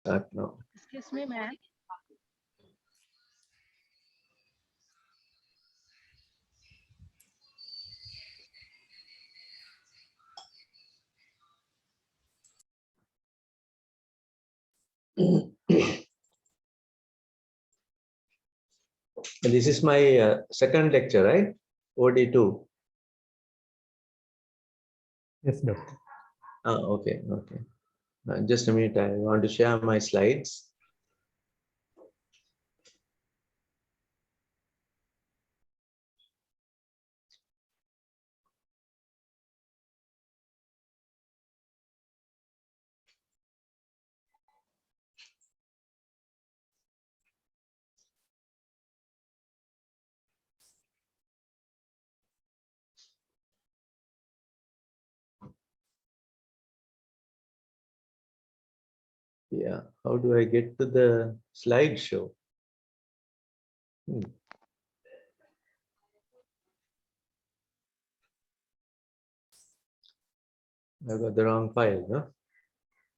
Start now. Excuse me, ma'am. This is my second lecture, right? OD2. Yes, doctor. Okay, okay. Just a minute. I want to share my slides. Yeah, how do I get to the slideshow? I got the wrong file, no?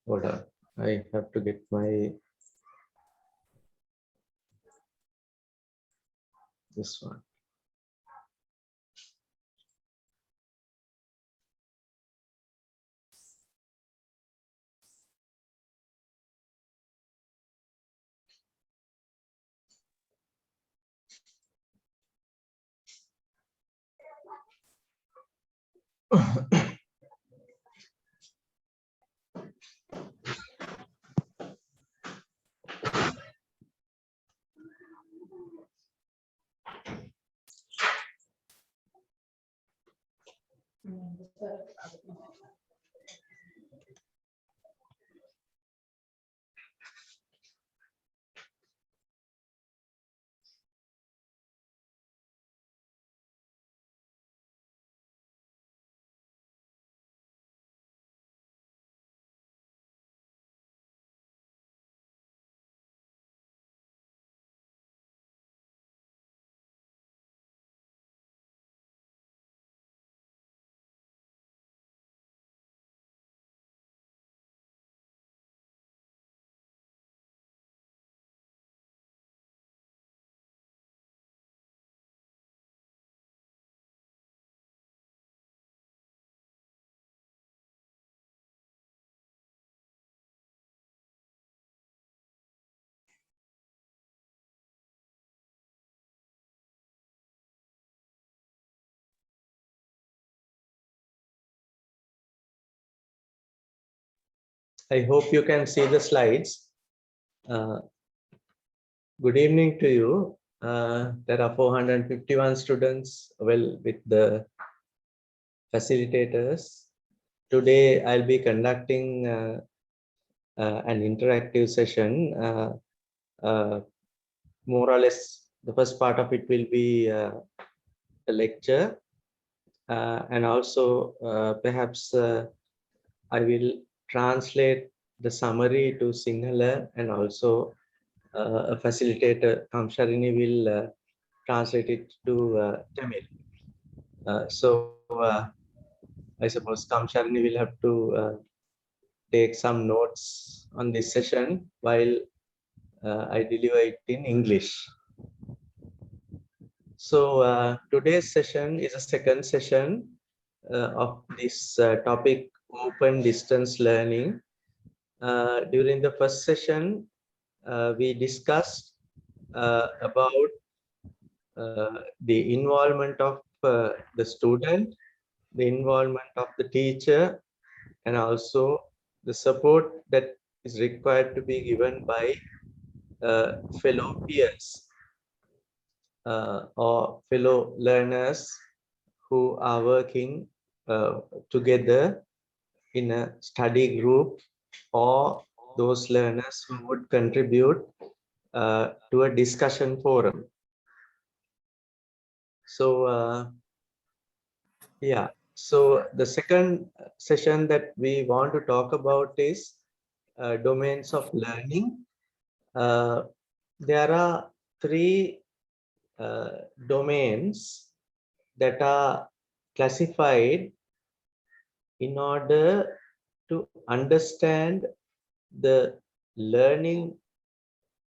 Hold on. I have to get my this one. I hope you can see the slides. Good evening to you. There are 451 students, well, with the facilitators. Today, I'll be conducting an interactive session. More or less, the first part of it will be a lecture. And also, perhaps I will translate the summary to Sinhala, and also a facilitator, Kamsharini, will translate it to Tamil. I suppose Kamsharini will have to take some notes on this session while I deliver it in English. So today's session is a second session of this topic, open distance learning. During the first session, we discussed about the involvement of the student, the involvement of the teacher, and also the support that is required to be given by fellow peers or fellow learners who are working together in a study group, or those learners who would contribute to a discussion forum. So yeah, so the second session that we want to talk about is domains of learning. There are three domains that are classified in order to understand the learning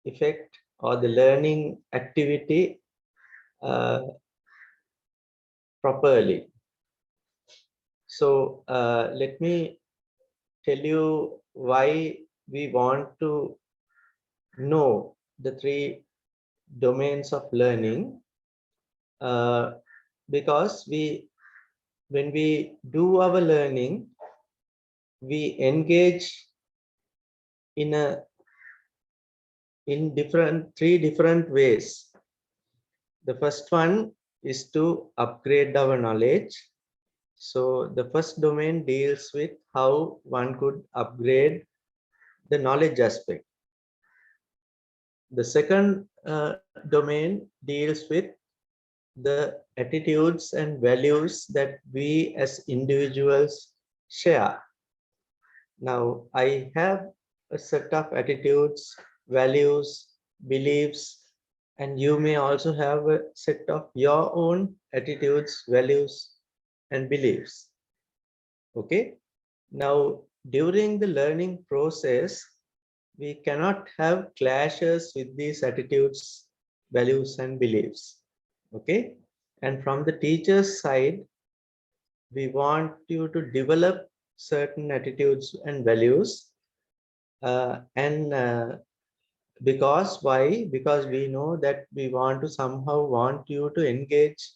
effect or the learning activity properly. So let me tell you why we want to know the three domains of learning. Because when we do our learning, we engage in three different ways. The first one is to upgrade our knowledge. So the first domain deals with how one could upgrade the knowledge aspect. The second domain deals with the attitudes and values that we as individuals share. Now, I have a set of attitudes, values, beliefs, and you may also have a set of your own attitudes, values, and beliefs. Okay. Now, during the learning process, we cannot have clashes with these attitudes, values, and beliefs. Okay. And from the teacher's side, we want you to develop certain attitudes and values. And because why? Because we know that we want you to engage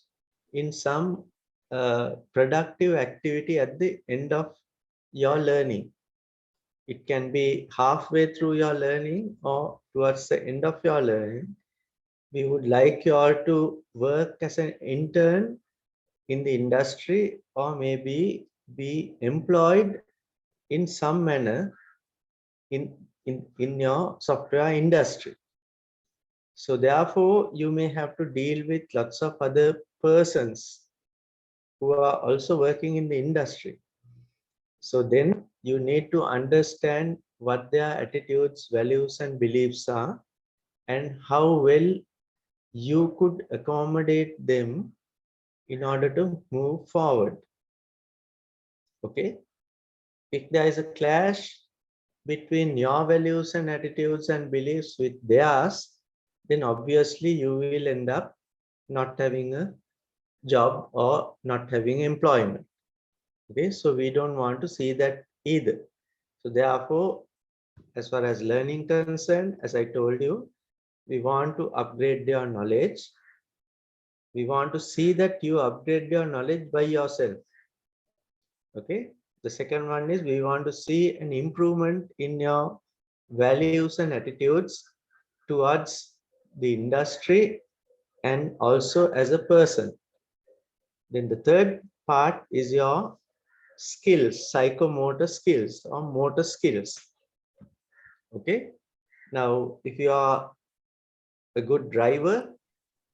in some productive activity at the end of your learning. It can be halfway through your learning or towards the end of your learning. We would like you all to work as an intern in the industry or maybe be employed in some manner in your software industry. So therefore, you may have to deal with lots of other persons who are also working in the industry. So then you need to understand what their attitudes, values, and beliefs are, and how well you could accommodate them in order to move forward. Okay. If there is a clash between your values and attitudes and beliefs with theirs, then obviously you will end up not having a job or not having employment. Okay, so we don't want to see that either. So therefore, as far as learning concerned, as I told you, we want to upgrade your knowledge. We want to see that you upgrade your knowledge by yourself. Okay. The second one is we want to see an improvement in your values and attitudes towards the industry and also as a person. Then the third part is your skills, psychomotor skills or motor skills. Okay. Now, if you are a good driver,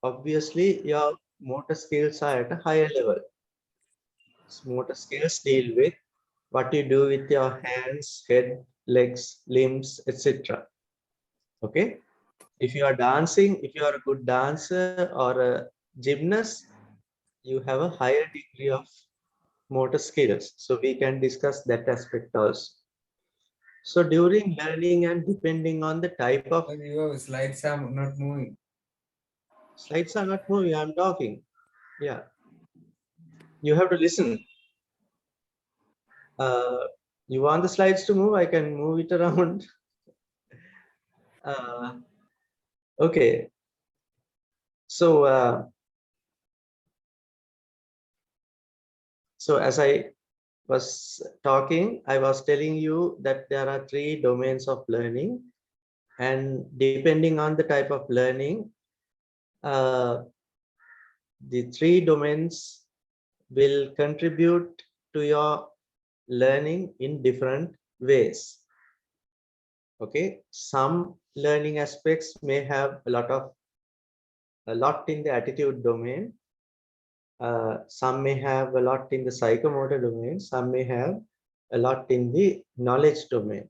obviously your motor skills are at a higher level. Motor skills deal with what you do with your hands, head, legs, limbs, etc. Okay. If you are dancing, if you are a good dancer or a gymnast, you have a higher degree of motor skills. So we can discuss that aspect also. So during learning and depending on the type of Your slides are not moving. slides are not moving, I'm talking. Yeah, you have to listen. Uh, you want the slides to move? I can move it around. Okay. So, so as I was talking, I was telling you that there are three domains of learning, and depending on the type of learning, uh, the three domains will contribute to your learning in different ways. Okay, some learning aspects may have a lot in the attitude domain. Some may have a lot in the psychomotor domain. Some may have a lot in the knowledge domain.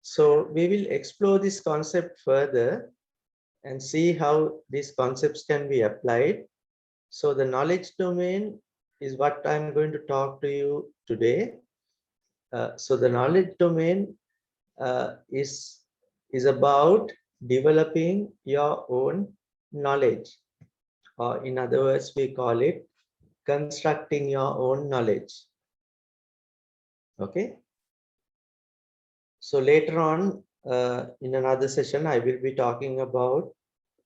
So we will explore this concept further and see how these concepts can be applied. So the knowledge domain is what I'm going to talk to you today. So the knowledge domain is about developing your own knowledge, or in other words, we call it constructing your own knowledge. Okay. So later on, in another session, I will be talking about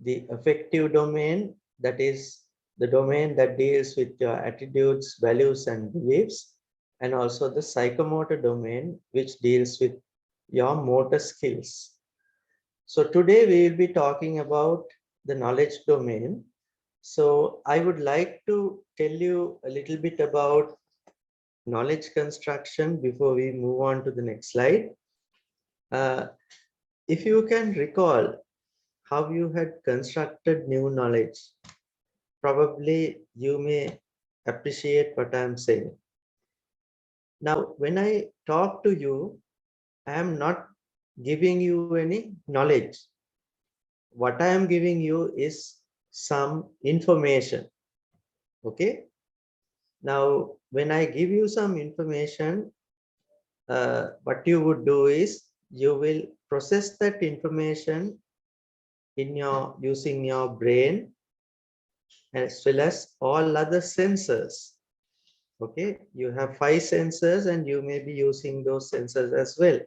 the affective domain, that is the domain that deals with your attitudes, values, and beliefs, and also the psychomotor domain, which deals with your motor skills. So today we will be talking about the knowledge domain. So I would like to tell you a little bit about knowledge construction before we move on to the next slide. If you can recall how you had constructed new knowledge, probably you may appreciate what I'm saying. Now, when I talk to you, I am not giving you any knowledge. What I am giving you is some information. Okay. Now, when I give you some information, what you would do is you will process that information in your using your brain as well as all other sensors. Okay, you have 5 sensors and you may be using those sensors as well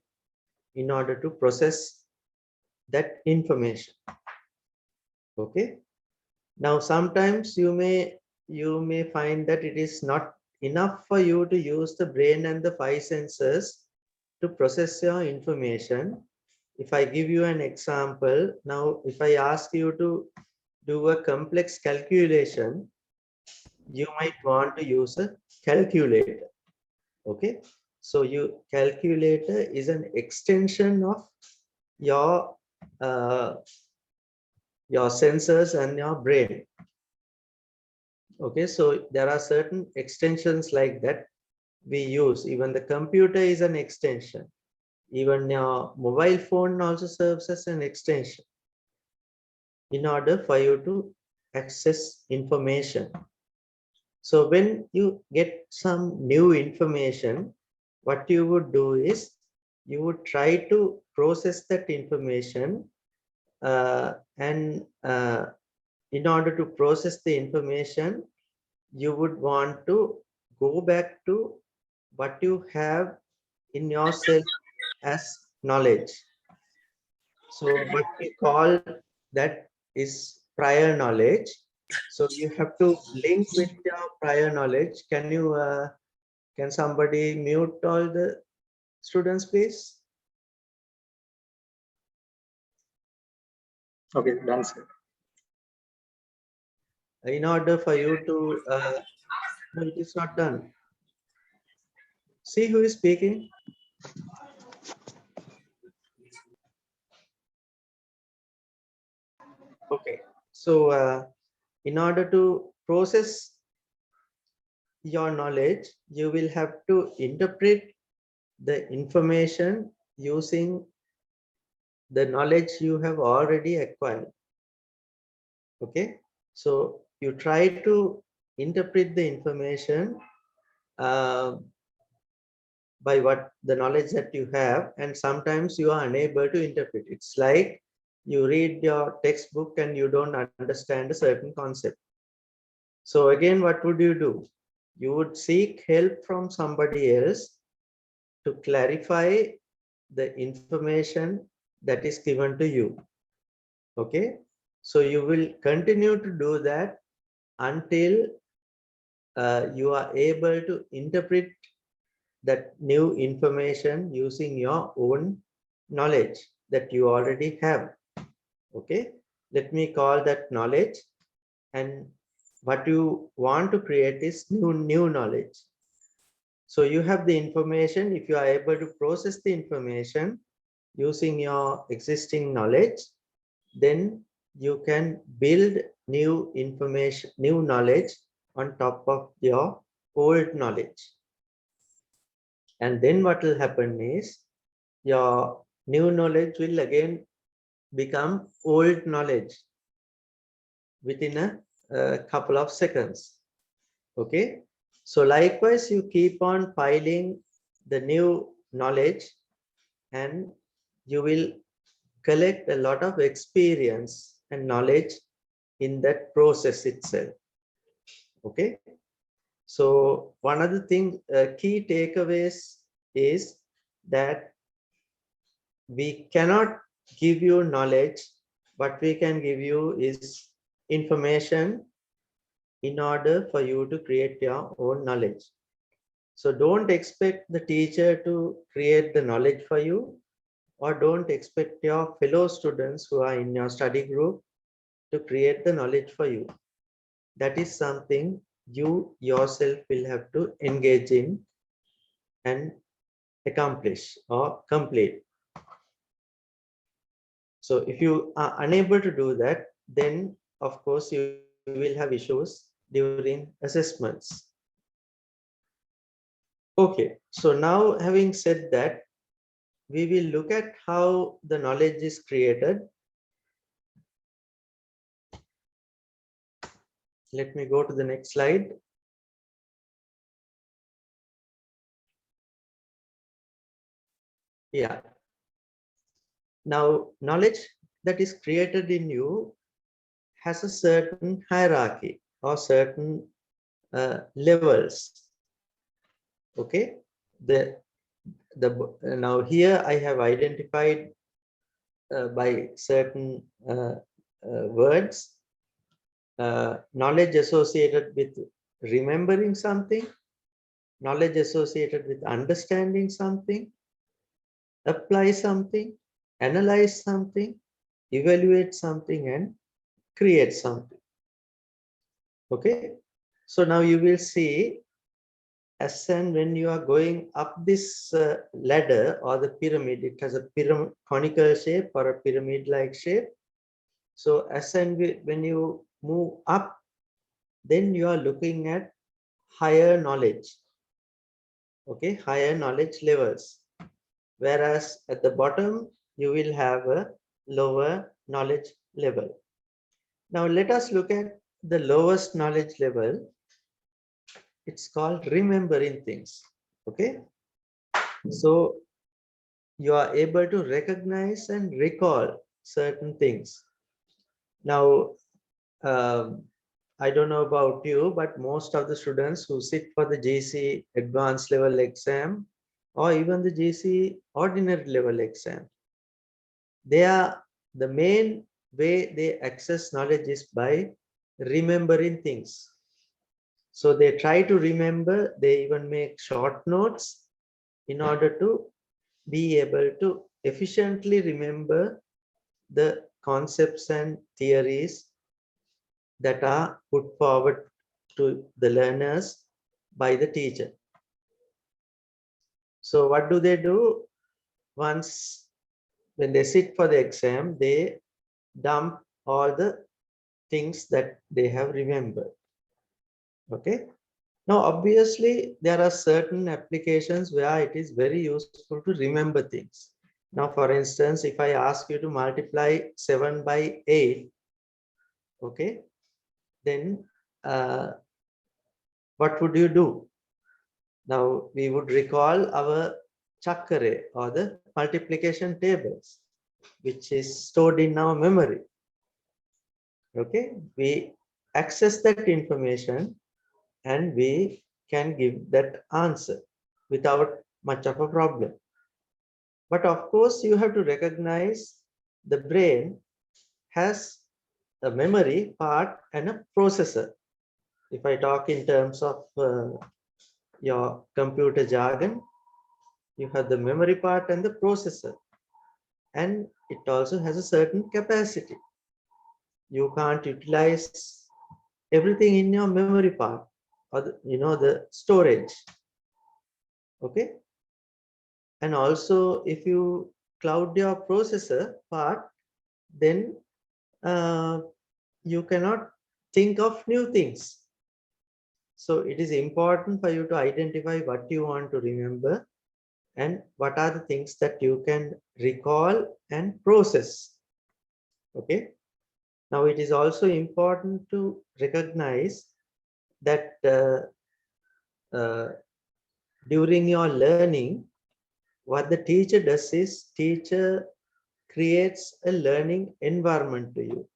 in order to process that information. Okay, now sometimes you may find that it is not enough for you to use the brain and the 5 sensors to process your information. If I give you an example, now if I ask you to do a complex calculation, you might want to use a calculator. Okay, so calculator is an extension of your sensors and your brain. Okay, so there are certain extensions like that we use. Even the computer is an extension. Even your mobile phone also serves as an extension in order for you to access information. So when you get some new information, what you would do is you would try to process that information, and in order to process the information, you would want to go back to what you have in yourself as knowledge. So what we call that is prior knowledge. So you have to link with your prior knowledge. Can somebody mute all the students, please? Okay, done, sir. In order for you to, no, it is not done. See who is speaking. Okay, so in order to process your knowledge, you will have to interpret the information using the knowledge you have already acquired. Okay, so you try to interpret the information by what the knowledge that you have, and sometimes you are unable to interpret. It's like you read your textbook and you don't understand a certain concept. So again, what would you do? You would seek help from somebody else to clarify the information that is given to you. Okay, so you will continue to do that until you are able to interpret that new information using your own knowledge that you already have. Okay, let me call that knowledge, and what you want to create is new knowledge. So you have the information. If you are able to process the information using your existing knowledge, then you can build new information, new knowledge on top of your old knowledge. And then what will happen is your new knowledge will again become old knowledge within a couple of seconds. Okay, so likewise you keep on piling the new knowledge, and you will collect a lot of experience and knowledge in that process itself. Okay. So one of the thing, key takeaways is that we cannot give you knowledge. What we can give you is information in order for you to create your own knowledge. So don't expect the teacher to create the knowledge for you, or don't expect your fellow students who are in your study group to create the knowledge for you. That is something you yourself will have to engage in and accomplish or complete. So if you are unable to do that, then of course you will have issues during assessments. Okay, so now having said that, we will look at how the knowledge is created. Let me go to the next slide. Yeah. Now, knowledge that is created in you has a certain hierarchy or certain levels. Okay. Now here I have identified by certain words knowledge associated with remembering something, knowledge associated with understanding something, apply something, analyze something, evaluate something, and create something. Okay. So now you will see as and when you are going up this ladder or the pyramid, it has a pyramid conical shape or a pyramid like shape. So as and when you move up, then you are looking at higher knowledge. Okay, higher knowledge levels. Whereas at the bottom, you will have a lower knowledge level. Now let us look at the lowest knowledge level. It's called remembering things. Okay. So you are able to recognize and recall certain things. Now, I don't know about you, but most of the students who sit for the GC advanced level exam or even the GC ordinary level exam, the main way they access knowledge is by remembering things. So they try to remember, they even make short notes in order to be able to efficiently remember the concepts and theories that are put forward to the learners by the teacher. So what do they do? Once when they sit for the exam, they dump all the things that they have remembered. Okay. Now, obviously, there are certain applications where it is very useful to remember things. Now, for instance, if I ask you to multiply 7 by 8, okay, then what would you do? Now, we would recall our chakra or the multiplication tables, which is stored in our memory. Okay, we access that information and we can give that answer without much of a problem. But of course, you have to recognize the brain has a memory part and a processor. If I talk in terms of your computer jargon, you have the memory part and the processor, and it also has a certain capacity. You can't utilize everything in your memory part or the storage. Okay. And also if you cloud your processor part, then you cannot think of new things. So it is important for you to identify what you want to remember and what are the things that you can recall and process. Okay. Now it is also important to recognize that during your learning, what the teacher does is teacher creates a learning environment to you.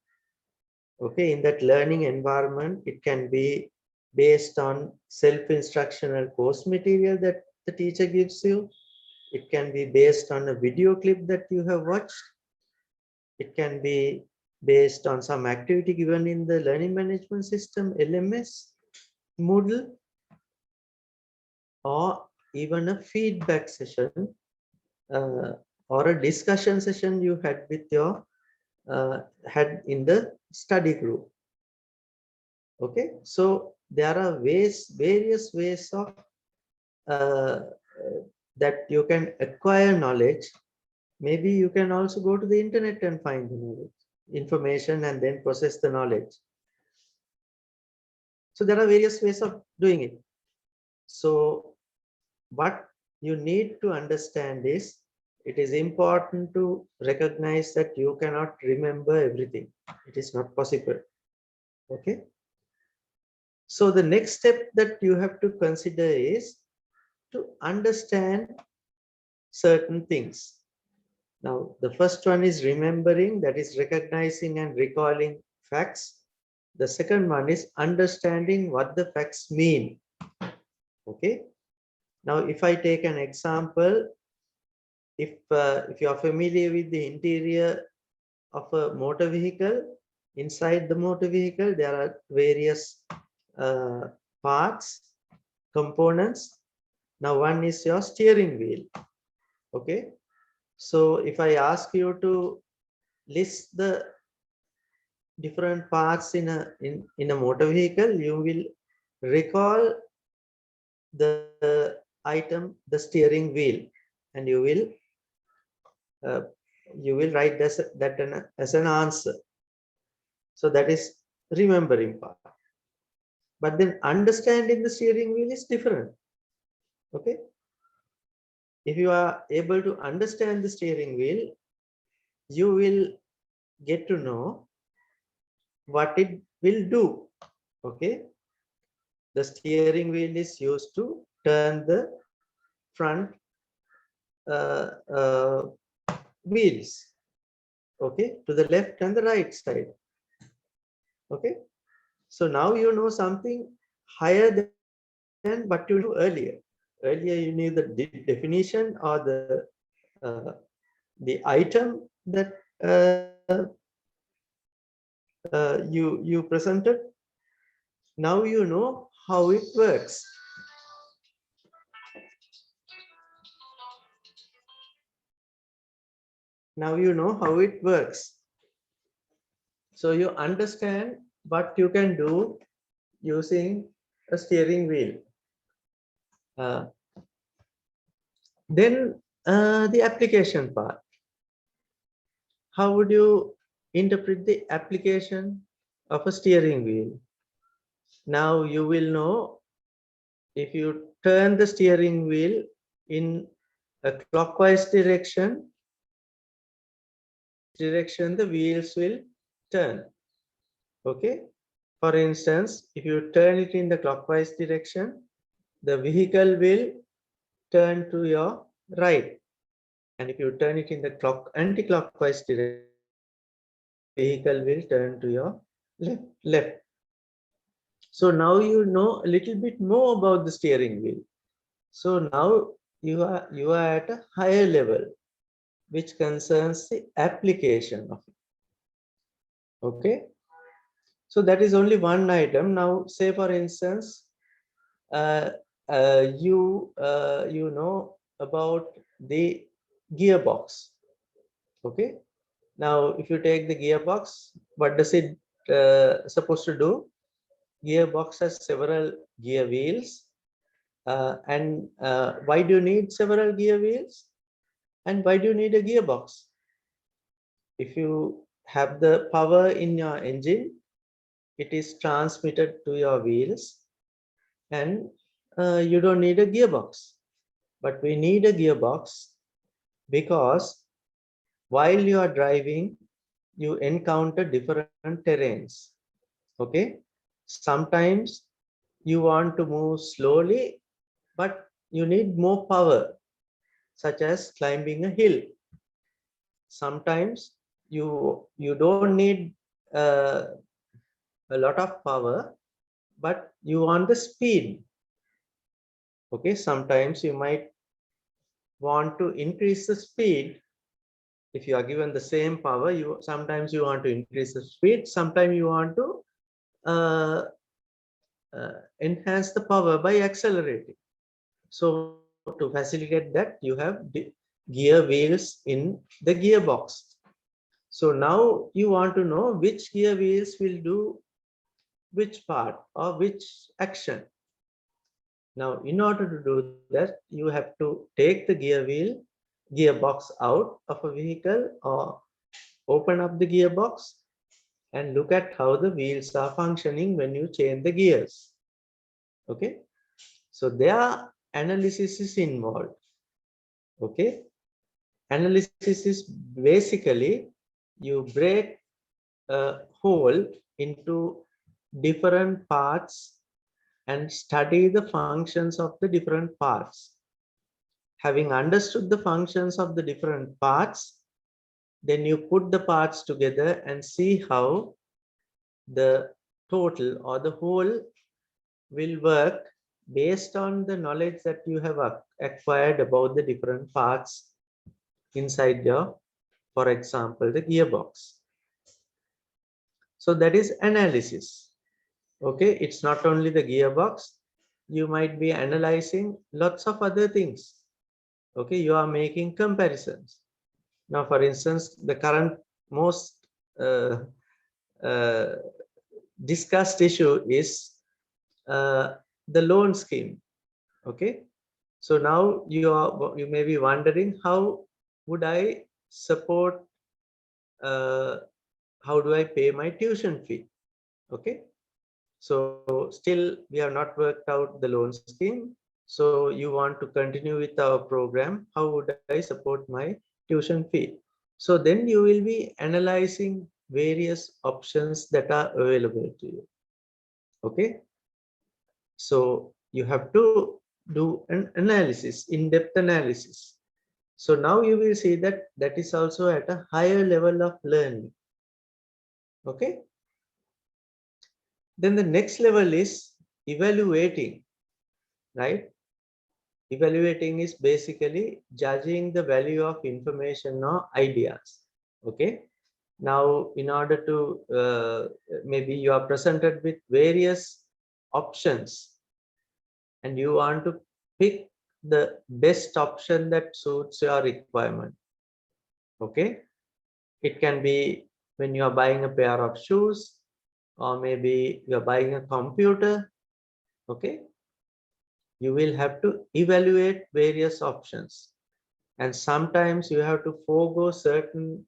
Okay, in that learning environment, it can be based on self-instructional course material that the teacher gives you. It can be based on a video clip that you have watched. It can be based on some activity given in the learning management system, LMS, Moodle, or even a feedback session uh, or a discussion session you had with your had in the study group. Okay, so there are various ways of uh, that you can acquire knowledge. Maybe you can also go to the internet and find the knowledge, information, and then process the knowledge. So there are various ways of doing it. So what you need to understand is it is important to recognize that you cannot remember everything. It is not possible. Okay. So the next step that you have to consider is to understand certain things. Now, the first one is remembering, that is recognizing and recalling facts. The second one is understanding what the facts mean. Okay. Now, if I take an example, if you are familiar with the interior of a motor vehicle, inside the motor vehicle, there are various parts, components. Now, one is your steering wheel. Okay. So if I ask you to list the different parts in a motor vehicle, you will recall the item, the steering wheel, and you will write that as an answer. So that is remembering part. But then understanding the steering wheel is different. Okay. If you are able to understand the steering wheel, you will get to know what it will do. Okay. The steering wheel is used to turn the front uh, uh, wheels, okay, to the left and the right side. Okay. So now you know something higher than what you knew earlier. Earlier you knew the definition or the item that you presented. Now you know how it works. Now you know how it works. So you understand what you can do using a steering wheel. Then the application part. How would you interpret the application of a steering wheel? Now you will know if you turn the steering wheel in a clockwise direction, the wheels will turn. Okay. For instance, if you turn it in the clockwise direction, the vehicle will turn to your right. And if you turn it in the anti-clockwise direction, vehicle will turn to your left. So now you know a little bit more about the steering wheel. So now you are at a higher level, which concerns the application of it. Okay. So that is only one item. Now, say for instance, you know about the gearbox. Okay. Now, if you take the gearbox, what does it supposed to do? Gearbox has several gear wheels. And why do you need several gear wheels? And why do you need a gearbox? If you have the power in your engine, it is transmitted to your wheels, and you don't need a gearbox. But we need a gearbox because while you are driving, you encounter different terrains. Okay. Sometimes you want to move slowly, but you need more power. such as climbing a hill. Sometimes you don't need a lot of power, but you want the speed. Okay, sometimes you might want to increase the speed. If you are given the same power, sometimes you want to increase the speed, sometimes you want to uh, enhance the power by accelerating. So to facilitate that, you have the gear wheels in the gearbox. So now you want to know which gear wheels will do which part or which action. Now, in order to do that, you have to take the gearbox out of a vehicle, or open up the gearbox and look at how the wheels are functioning when you change the gears. Okay, so their analysis is involved. Okay, analysis is basically you break a whole into different parts and study the functions of the different parts. Having understood the functions of the different parts, then you put the parts together and see how the total or the whole will work based on the knowledge that you have acquired about the different parts inside your, for example, the gearbox. So that is analysis. Okay, it's not only the gearbox, you might be analyzing lots of other things. Okay, you are making comparisons. Now, for instance, the current most uh, discussed issue is the loan scheme. Okay, so now you may be wondering, how would I support, how do I pay my tuition fee? Okay, so still we have not worked out the loan scheme. So you want to continue with our program, how would I support my tuition fee? So then you will be analyzing various options that are available to you. Okay, so you have to do an analysis, in-depth analysis. So now you will see that that is also at a higher level of learning. Okay, then the next level is evaluating, right? Evaluating is basically judging the value of information or ideas. Okay, now in order to maybe you are presented with various options and you want to pick the best option that suits your requirement. Okay, it can be when you are buying a pair of shoes, or maybe you are buying a computer. Okay, you will have to evaluate various options, and sometimes you have to forego certain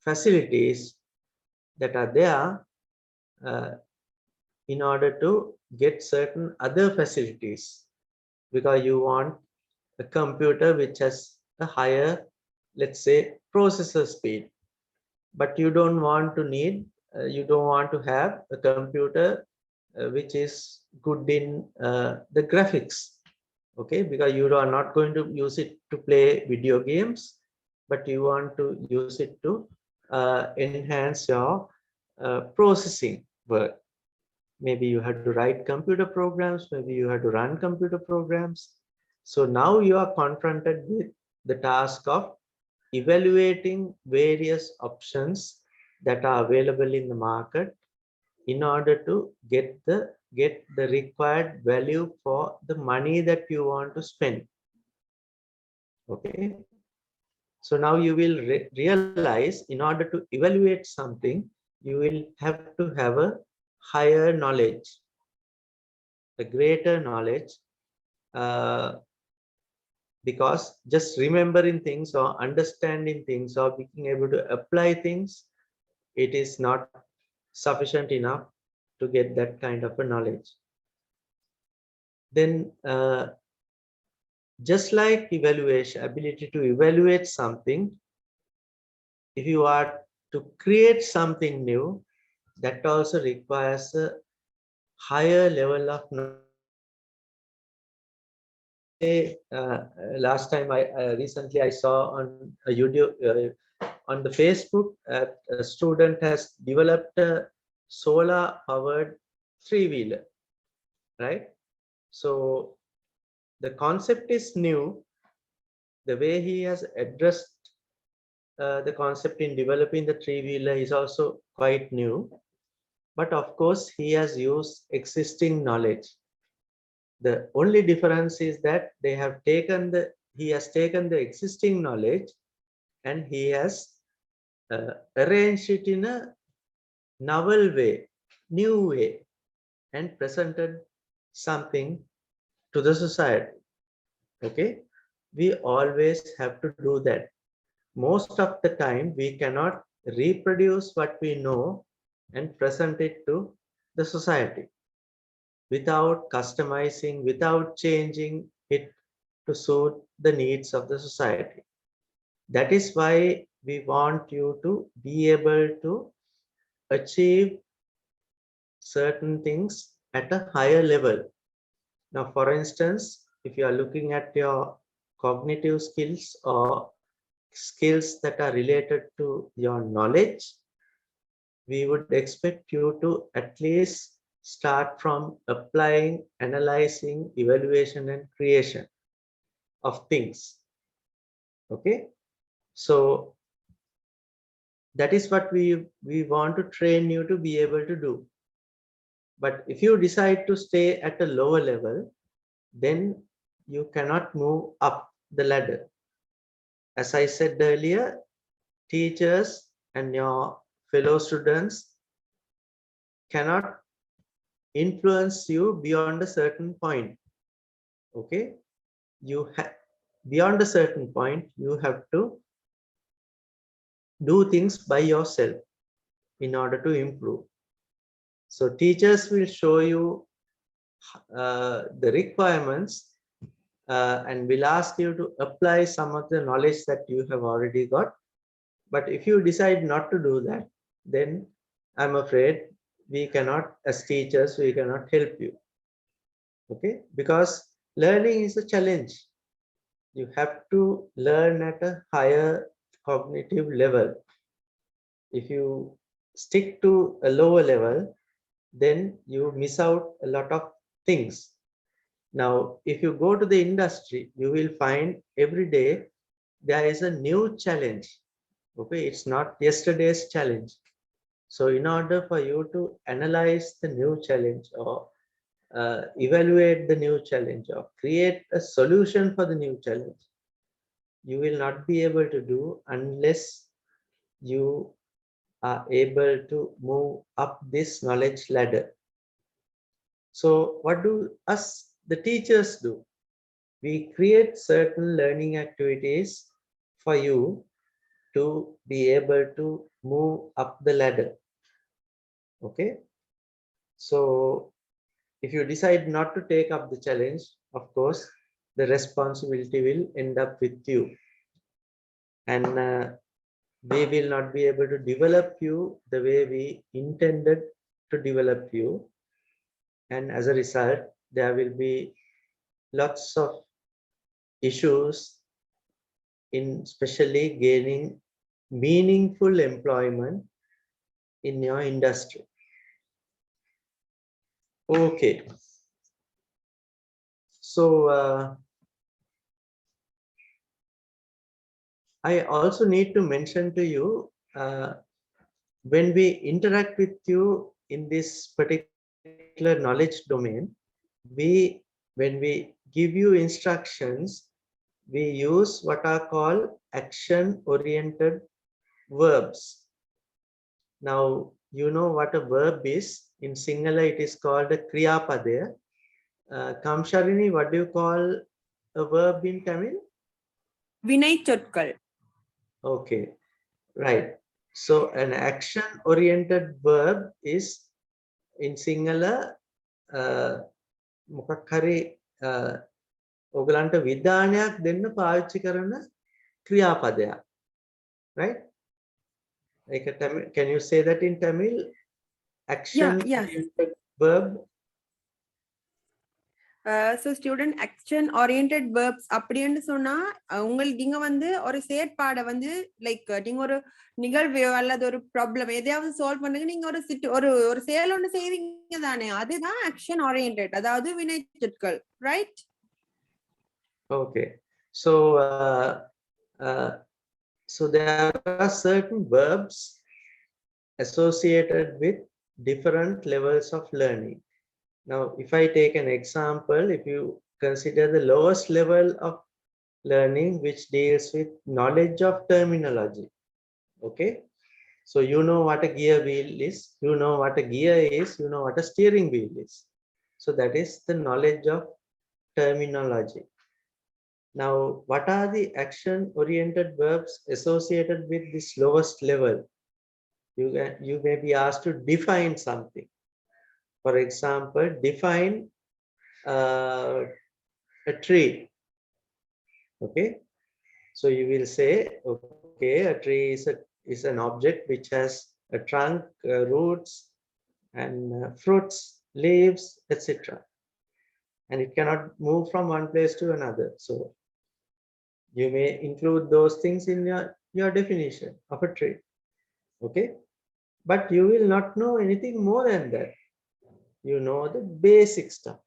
facilities that are there in order to get certain other facilities, because you want a computer which has a higher, let's say, processor speed, but you don't want to have a computer which is good in the graphics. Okay, because you are not going to use it to play video games, but you want to use it to enhance your processing work. Maybe you have to write computer programs, maybe you have to run computer programs. So now you are confronted with the task of evaluating various options that are available in the market in order to get the required value for the money that you want to spend. Okay, so now you will realize, in order to evaluate something, you will have to have a higher knowledge, a greater knowledge, uh, because just remembering things or understanding things or being able to apply things, it is not sufficient enough to get that kind of a knowledge. Then just like evaluation, ability to evaluate something, if you are to create something new, that also requires a higher level of knowledge. last time recently I saw on a YouTube on the Facebook, a student has developed a solar powered three-wheeler, right? So the concept is new. The way he has addressed the concept in developing the three-wheeler is also quite new. But of course, he has used existing knowledge. The only difference is that he has taken the existing knowledge and he has arranged it in a novel way, new way, and presented something to the society. Okay, we always have to do that. Most of the time, we cannot reproduce what we know and present it to the society without customizing, without changing it to suit the needs of the society. That is why we want you to be able to achieve certain things at a higher level. Now, for instance, if you are looking at your cognitive skills or skills that are related to your knowledge, we would expect you to at least start from applying, analyzing, evaluation, and creation of things. Okay, so that is what we want to train you to be able to do. But if you decide to stay at a lower level, then you cannot move up the ladder. As I said earlier, teachers and your fellow students cannot influence you beyond a certain point. Okay, you have beyond a certain point, you have to do things by yourself in order to improve. So teachers will show you the requirements and will ask you to apply some of the knowledge that you have already got. But if you decide not to do that, then I'm afraid we cannot, as teachers, we cannot help you. Okay, because learning is a challenge. You have to learn at a higher cognitive level. If you stick to a lower level, then you miss out a lot of things. Now, if you go to the industry, you will find every day there is a new challenge. Okay, it's not yesterday's challenge. So in order for you to analyze the new challenge or evaluate the new challenge or create a solution for the new challenge, you will not be able to do unless you are able to move up this knowledge ladder. So what do us, the teachers, do? We create certain learning activities for you to be able to move up the ladder. Okay, so if you decide not to take up the challenge, of course, the responsibility will end up with you. And we will not be able to develop you the way we intended to develop you. And as a result, there will be lots of issues in especially gaining meaningful employment in your industry. Okay. So I also need to mention to you, when we interact with you in this particular knowledge domain, when we give you instructions, we use what are called action-oriented verbs. Now, you know what a verb is. In Sinhala, it is called a Kriya Padaya. Kamsharini, what do you call a verb in Tamil? Vinay Chotkal. Okay, right. So an action-oriented verb is in Sinhala, මොකක් හරි ඔයගලන්ට විධානයක් දෙන්න පාවිච්චි කරන ක්‍රියාපදයක්. Right? Can you say that in Tamil? Action-oriented verb? So student action oriented verbs அப்படின்னு சொன்னா உங்களுக்கு நீங்க வந்து ஒரு செயற்பாடை வந்து லைக் நீங்க ஒரு நிகழ்வு அல்லது ஒரு ப்ராப்ளம் எதையாவது சால்வ் பண்ணுங்க நீங்க ஒரு ஒரு ஒரு செயல் ஒன்று செய்வீங்க தானே அதுதான் ஆக்ஷன் ஓரியன்டட் அதாவது வினை சொற்கள் right Okay, so so there are certain verbs associated with different levels of learning. Now, if I take an example, if you consider the lowest level of learning, which deals with knowledge of terminology, okay? So you know what a gear wheel is, you know what a gear is, you know what a steering wheel is. So that is the knowledge of terminology. Now, what are the action-oriented verbs associated with this lowest level? You may be asked to define something. For example, define a tree. Okay, so you will say, okay, a tree is an object which has a trunk, roots, and fruits, leaves, etc. And it cannot move from one place to another. So you may include those things in your definition of a tree. Okay, but you will not know anything more than that. You know the basic stuff.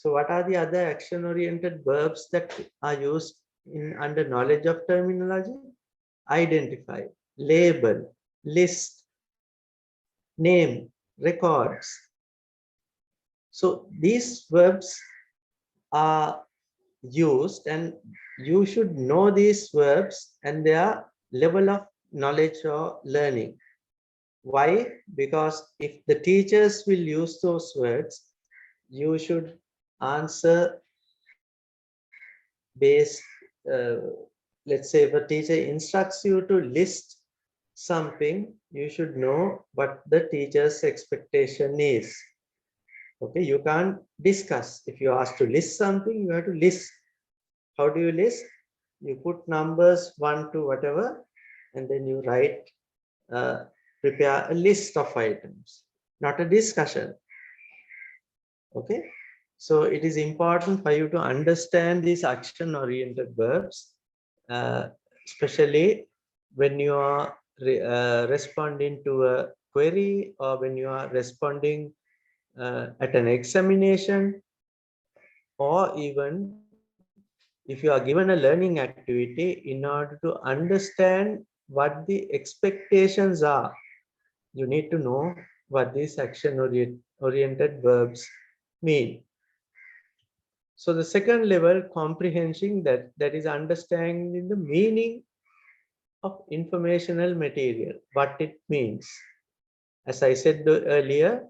So what are the other action-oriented verbs that are used in under knowledge of terminology? Identify, label, list, name, records. So these verbs are used, and you should know these verbs and their level of knowledge or learning. Why? Because if the teachers will use those words, you should answer based, let's say if a teacher instructs you to list something, you should know what the teacher's expectation is. Okay, you can't discuss. If you ask to list something, you have to list. How do you list? You put numbers 1 to whatever, and then you write, prepare a list of items, not a discussion. Okay, so it is important for you to understand these action-oriented verbs, especially when you are responding to a query, or when you are responding at an examination, or even if you are given a learning activity. In order to understand what the expectations are, you need to know what these action-oriented verbs mean. So the second level, comprehension, that is understanding the meaning of informational material, what it means. As I said earlier,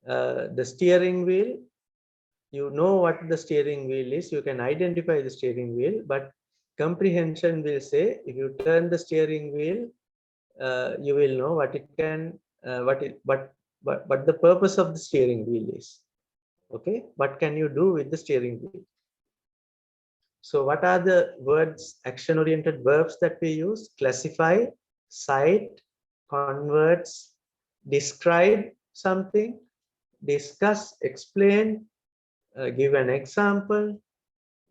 the steering wheel, you know what the steering wheel is, you can identify the steering wheel, but comprehension will say, if you turn the steering wheel, you will know what it can, what the purpose of the steering wheel is. Okay, what can you do with the steering wheel? So what are the words, action-oriented verbs that we use? Classify, cite, converts, describe something, discuss, explain, give an example,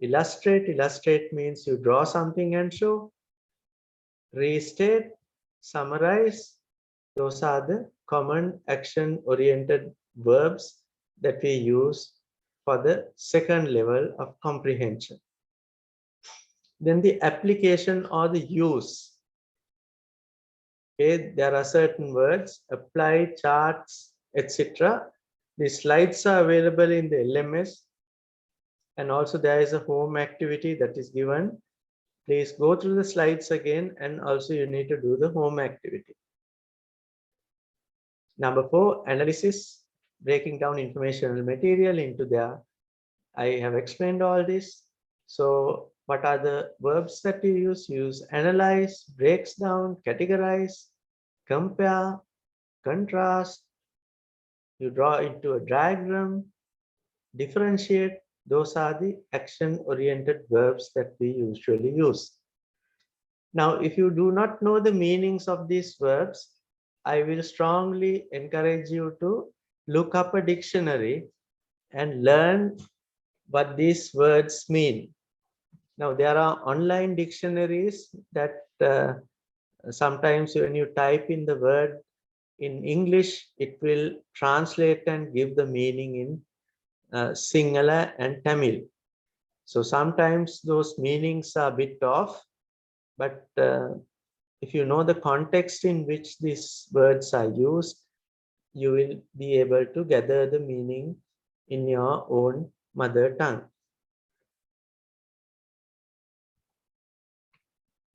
illustrate. Illustrate means you draw something and show. Restate, summarize. Those are the common action-oriented verbs that we use for the second level of comprehension. Then the application or the use. Okay, there are certain words, apply, charts, etc. The slides are available in the LMS, and also there is a home activity that is given. Please go through the slides again, and also you need to do the home activity. Number 4, analysis, breaking down informational material into their, I have explained all this. So what are the verbs that you use? Use analyze, breaks down, categorize, compare, contrast. You draw into a diagram, differentiate. Those are the action-oriented verbs that we usually use. Now, if you do not know the meanings of these verbs, I will strongly encourage you to look up a dictionary and learn what these words mean. Now, there are online dictionaries that sometimes when you type in the word in English, it will translate and give the meaning in Sinhala and Tamil. So sometimes those meanings are a bit off, but if you know the context in which these words are used, you will be able to gather the meaning in your own mother tongue.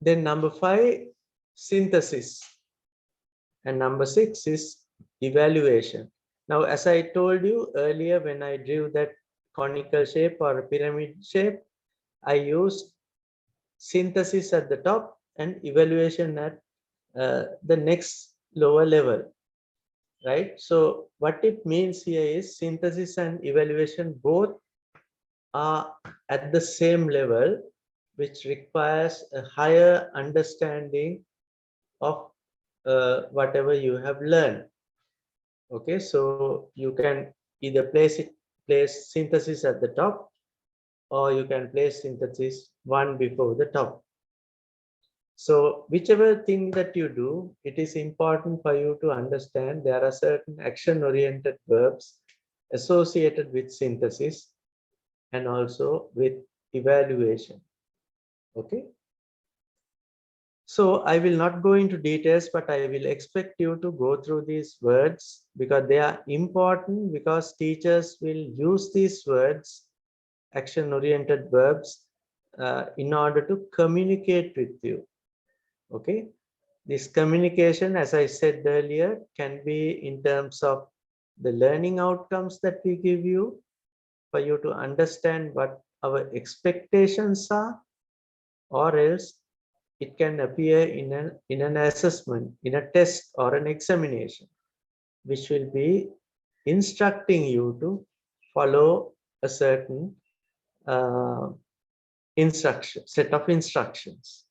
Then number 5, synthesis. And number 6 is evaluation. Now, as I told you earlier, when I drew that conical shape or pyramid shape, I used synthesis at the top and evaluation at the next lower level, right? So what it means here is synthesis and evaluation both are at the same level, which requires a higher understanding of whatever you have learned. Okay, so you can either place synthesis at the top, or you can place synthesis one before the top. So whichever thing that you do, it is important for you to understand there are certain action-oriented verbs associated with synthesis and also with evaluation. Okay. So I will not go into details, but I will expect you to go through these words because they are important, because teachers will use these words, action-oriented verbs, in order to communicate with you. Okay. This communication, as I said earlier, can be in terms of the learning outcomes that we give you, for you to understand what our expectations are, or else it can appear in an assessment, in a test or an examination, which will be instructing you to follow a certain set of instructions.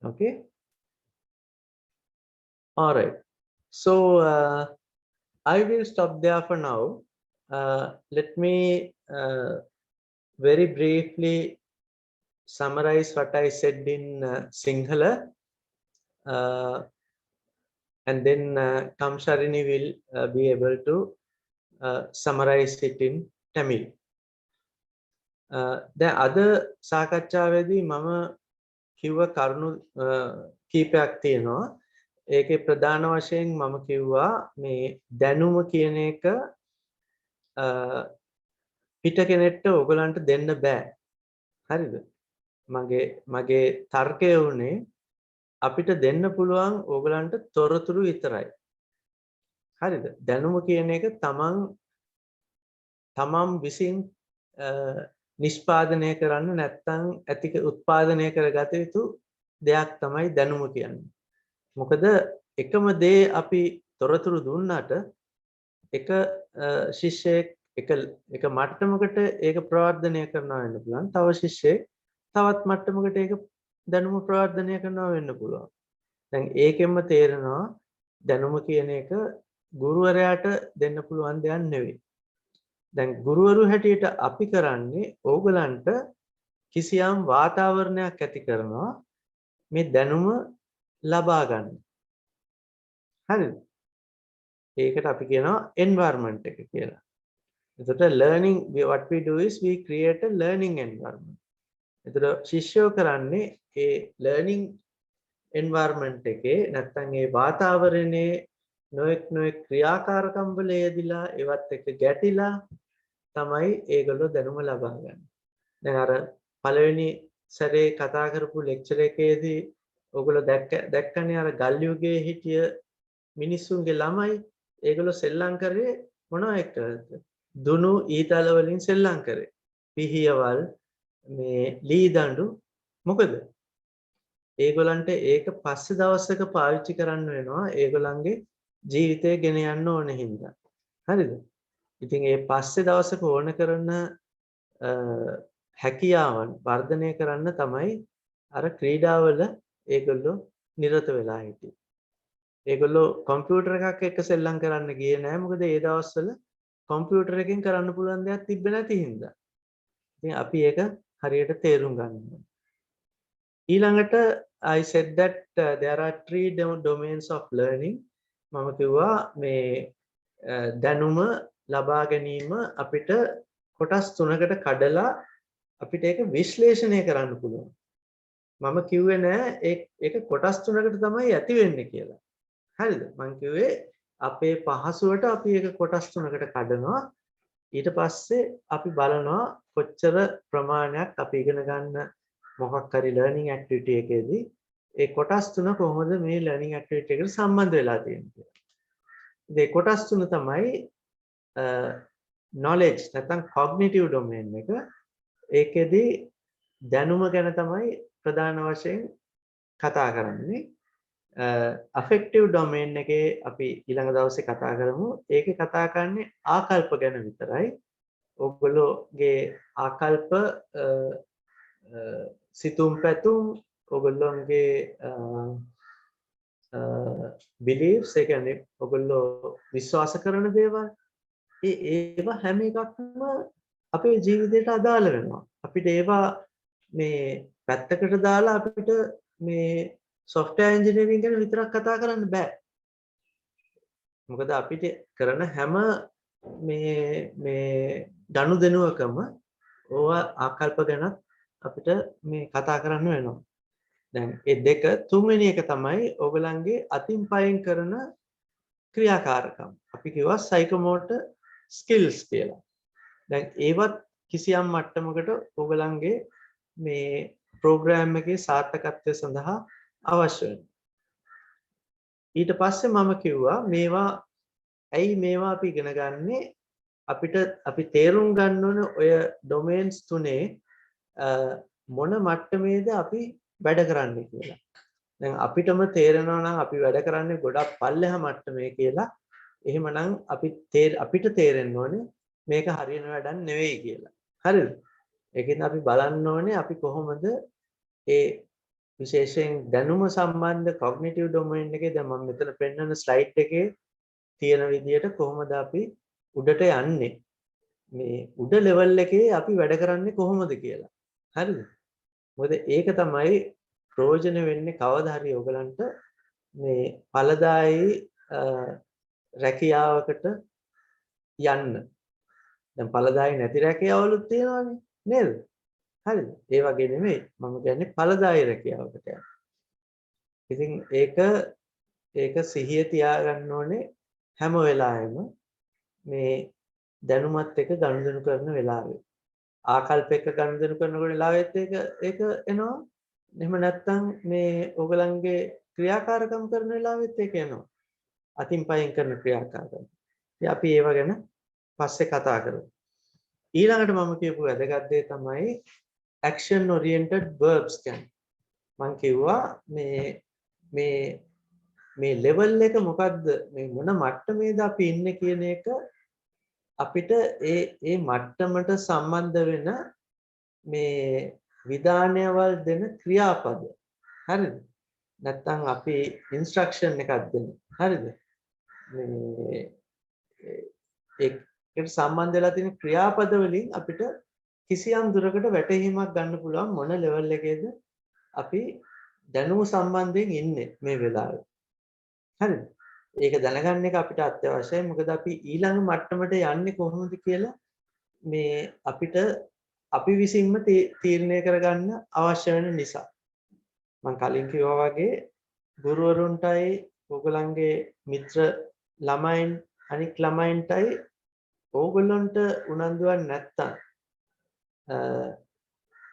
Okay. All right. So I will stop there for now. Let me very briefly summarize what I said in Sinhala, and then Kamsharini will be able to summarize it in Tamil. The other සාකච්ඡාවේදී මම කිව්ව කරුණු කීපයක් තියෙනවා. ඒකේ ප්‍රධාන වශයෙන් මම කිව්වා මේ දැනුම කියන එක පිට කෙනෙක්ට ඔයගලන්ට දෙන්න බෑ. හරිද? මගේ තර්කය උනේ අපිට දෙන්න පුළුවන් ඕගලන්ට තොරතුරු විතරයි. හරිද? දැනුම කියන එක තමන් විසින් නිෂ්පාදනය කරන්න නැත්නම් උත්පාදනය කරගත යුතු දෙයක් තමයි දැනුම කියන්නේ. මොකද එකම දේ අපි තොරතුරු දුන්නාට එක ශිෂ්‍යයෙක් එක මට්ටමකට ඒක ප්‍රවර්ධනය කරනවා වෙන්න පුළුවන්. තව ශිෂ්‍යයෙක් තවත් මට්ටමකට ඒක දැනුම ප්‍රවර්ධනය කරනවා වෙන්න පුළුවන්. දැන් ඒකෙන්ම තේරෙනවා දැනුම කියන එක ගුරුවරයාට දෙන්න පුළුවන් දෙයක් නෙවෙයි. දැන් ගුරුවරු හැටියට අපි කරන්නේ ඕගලන්ට කිසියම් වාතාවරණයක් ඇති කරනවා මේ දැනුම ලබා ගන්න. හරිද? ඒකට අපි කියනවා environment එක කියලා. එතකොට learning, what we do is we create a learning environment. එතකොට ශිෂ්‍යෝ කරන්නේ ඒ learning environment එකේ නැත්නම් ඒ වාතාවරණයේ නොඑක් ක්‍රියාකාරකම් වල යෙදিলা ඒවත් එක්ක ගැටිලා තමයි ඒගොල්ලෝ දැනුම ලබා ගන්න. දැන් අර පළවෙනි සැරේ කතා කරපු ලෙක්චර් එකේදී ඔයගොල්ලෝ දැක්කනේ අර ගල් යුගයේ හිටිය මිනිස්සුන්ගේ ළමයි ඒගොල්ලෝ සෙල්ලම් කරේ මොනවා එක්කද? දුනු ඊතල වලින් සෙල්ලම් කරේ. පිහියවල් මේ ලී දඬු. මොකද ඒගොල්ලන්ට ඒක පස්සේ දවසක පාවිච්චි කරන්න වෙනවා ඒගොල්ලන්ගේ ජීවිතය ගෙන යන්න ඕන හින්දා. හරිද? ඉතින් ඒ පස්සේ දවසක ඕන කරන හැකියාවන් වර්ධනය කරන්න තමයි අර ක්‍රීඩාවල ඒගොල්ලෝ නිරත වෙලා හිටියේ. ඒගොල්ලෝ කම්පියුටර් එකක් එක්ක සෙල්ලම් කරන්න ගියේ නෑ. මොකද ඒ දවස්වල කම්පියුටර් එකෙන් කරන්න පුළුවන් දෙයක් තිබ්බේ නැති හින්දා. ඉතින් අපි ඒක හරියට තේරුම් ගන්න ඕනේ. ඊළඟට I said that there are three domains of learning. මම කිව්වා මේ දැනුම ලබා ගැනීම අපිට කොටස් තුනකට කඩලා අපිට ඒක විශ්ලේෂණය කරන්න පුළුවන්. මම කිව්වේ නෑ ඒක කොටස් තුනකට තමයි ඇති වෙන්නේ කියලා. හරිද? මම කිව්වේ අපේ පහසුවට අපි ඒක කොටස් තුනකට කඩනවා. ඊට පස්සේ අපි බලනවා කොච්චර ප්‍රමාණයක් අපි ඉගෙන ගන්න මොකක් හරි learning activity එකේදී ඒ කොටස් තුන කොහොමද මේ learning activity එකට සම්බන්ධ වෙලා තියෙන්නේ කියලා. ඒ කොටස් තුන තමයි knowledge නැත්නම් cognitive domain එක. ඒකෙදී දැනුම ගැන තමයි ප්‍රධාන වශයෙන් කතා කරන්නේ. affective domain එකේ අපි ඊළඟ දවසේ කතා කරමු. ඒකේ කතා කරන්නේ ආකල්ප ගැන විතරයි. ඔයගොල්ලෝගේ ආකල්ප සිතුම් පැතුම් ඔයගොල්ලෝගේ beliefs ඒ කියන්නේ ඔයගොල්ලෝ විශ්වාස කරන දේවල් ඒවා හැම එකක්ම අපේ ජීවිතයට අදාළ වෙනවා. අපිට ඒවා මේ පැත්තකට දාලා අපිට මේ software engineering ගැන විතරක් කතා කරන්න බෑ. මොකද අපිට කරන හැම මේ ගනුදෙනුවකම ඕවා ආකල්ප ගැන අපිට මේ කතා කරන්න වෙනවා. දැන් ඒ දෙක තුන්වෙනි එක තමයි ඔයගලන්ගේ අතින් පයින් කරන ක්‍රියාකාරකම්. අපි කිව්වා psychomotor skills කියලා. දැන් ඒවත් කිසියම් මට්ටමකට ඔයගලන්ගේ මේ ප්‍රෝග්‍රෑම් එකේ සාර්ථකත්වය සඳහා අවශ්‍ය වෙනවා. ඊට පස්සේ මම කිව්වා මේවා ඇයි මේවා අපි ඉගෙන ගන්නේ අපිට අපි තේරුම් ගන්න ඕන ඔය ඩොමේන්ස් තුනේ මොන මට්ටමේද අපි වැඩ කරන්නේ කියලා. දැන් අපිටම තේරෙනවා නම් අපි වැඩ කරන්නේ ගොඩක් පල්ලෙහා මට්ටමේ කියලා. එහෙමනම් අපිට තේරෙන්න ඕනේ මේක හරියන වැඩක් නෙවෙයි කියලා. හරිද? ඒකෙන් අපි බලන්න ඕනේ අපි කොහොමද ඒ විශේෂයෙන් දැනුම සම්බන්ධ cognitive domain එකේ දැන් මම මෙතන පෙන්නන slide එකේ තියෙන විදිහට කොහොමද අපි උඩට යන්නේ මේ උඩ level එකේ අපි වැඩ කරන්නේ කොහොමද කියලා. හරිද? මොකද ඒක තමයි ප්‍රයෝජන වෙන්නේ කවදා හරි ඔයගලන්ට මේ ඵලදායී රැකියාවකට යන්න. දැන් ඵලදායී නැති රැකියාවලුත් තියෙනවානේ නේද? හරිද? ඒ වගේ නෙමෙයි මම කියන්නේ ඵලදායී රැකියාවකට යන්න. ඉතින් ඒක සිහිය තියාගන්න ඕනේ හැම වෙලාවෙම මේ දැනුමත් එක්ක ගනුදෙනු කරන වෙලාවේ. ආකල්ප එක්ක ගනුදෙනු කරනකොට වෙලාවෙත් ඒක එනවා. එහෙම නැත්නම් මේ ඕගලන්ගේ ක්‍රියාකාරකම් කරන වෙලාවෙත් ඒක එනවා. අතින් පයින් කරන ක්‍රියාකාරකම්. ඉතින් අපි ඒව ගැන පස්සේ කතා කරමු. ඊළඟට මම කියපු වැදගත් දේ තමයි action oriented verbs කියන්නේ. මම කිව්වා මේ level එක මොකද්ද මේ මොන මට්ටමේද අපි ඉන්නේ කියන එක අපිට ඒ මට්ටමට සම්බන්ධ වෙන මේ විධානයවල් දෙන ක්‍රියාපද හරිද නැත්නම් අපි ඉන්ස්ට්‍රක්ෂන් එකක් දෙන්න හරිද මේ ඒකට සම්බන්ධ වෙලා තියෙන ක්‍රියාපද වලින් අපිට කිසියම් දුරකට වැටහීමක් ගන්න පුළුවන් මොන ලෙවල් එකේද අපි දැනුම සම්බන්ධයෙන් ඉන්නේ මේ වෙලාවේ හරිද ඒක දැනගන්න එක අපිට අත්‍යවශ්‍යයි මොකද අපි ඊළඟ මට්ටමට යන්නේ කොහොමද කියලා මේ අපිට අපි විසින්ම තීරණය කරගන්න අවශ්‍ය වෙන නිසා මම කලින් කිව්වා වගේ ගුරුවරුන්ටයි ඕගොල්ලන්ගේ මිත්‍ර ළමයින් අනික් ළමයින්ටයි ඕගොල්ලන්ට උනන්දුවක් නැත්තම්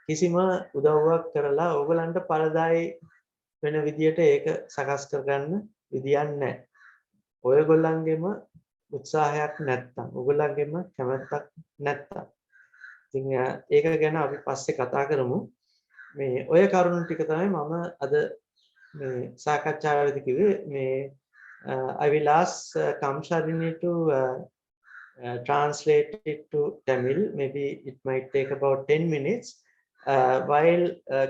කිසිම උදව්වක් කරලා ඕගොල්ලන්ට පළදායි වෙන විදියට ඒක සකස් කරගන්න විදියක් නැහැ. ඔයගොල්ලන්ගෙම උත්සාහයක් නැත්තම් ඕගොල්ලන්ගෙම කැමැත්තක් නැත්තම් ඉතින් ඒක ගැන අපි පස්සේ කතා කරමු. මේ ඔය කරුණු ටික තමයි මම අද මේ සාකච්ඡාවේදී කිව්වේ මේ I will ask Kamsharini to translate it to Tamil. Maybe it might take about 10 minutes. While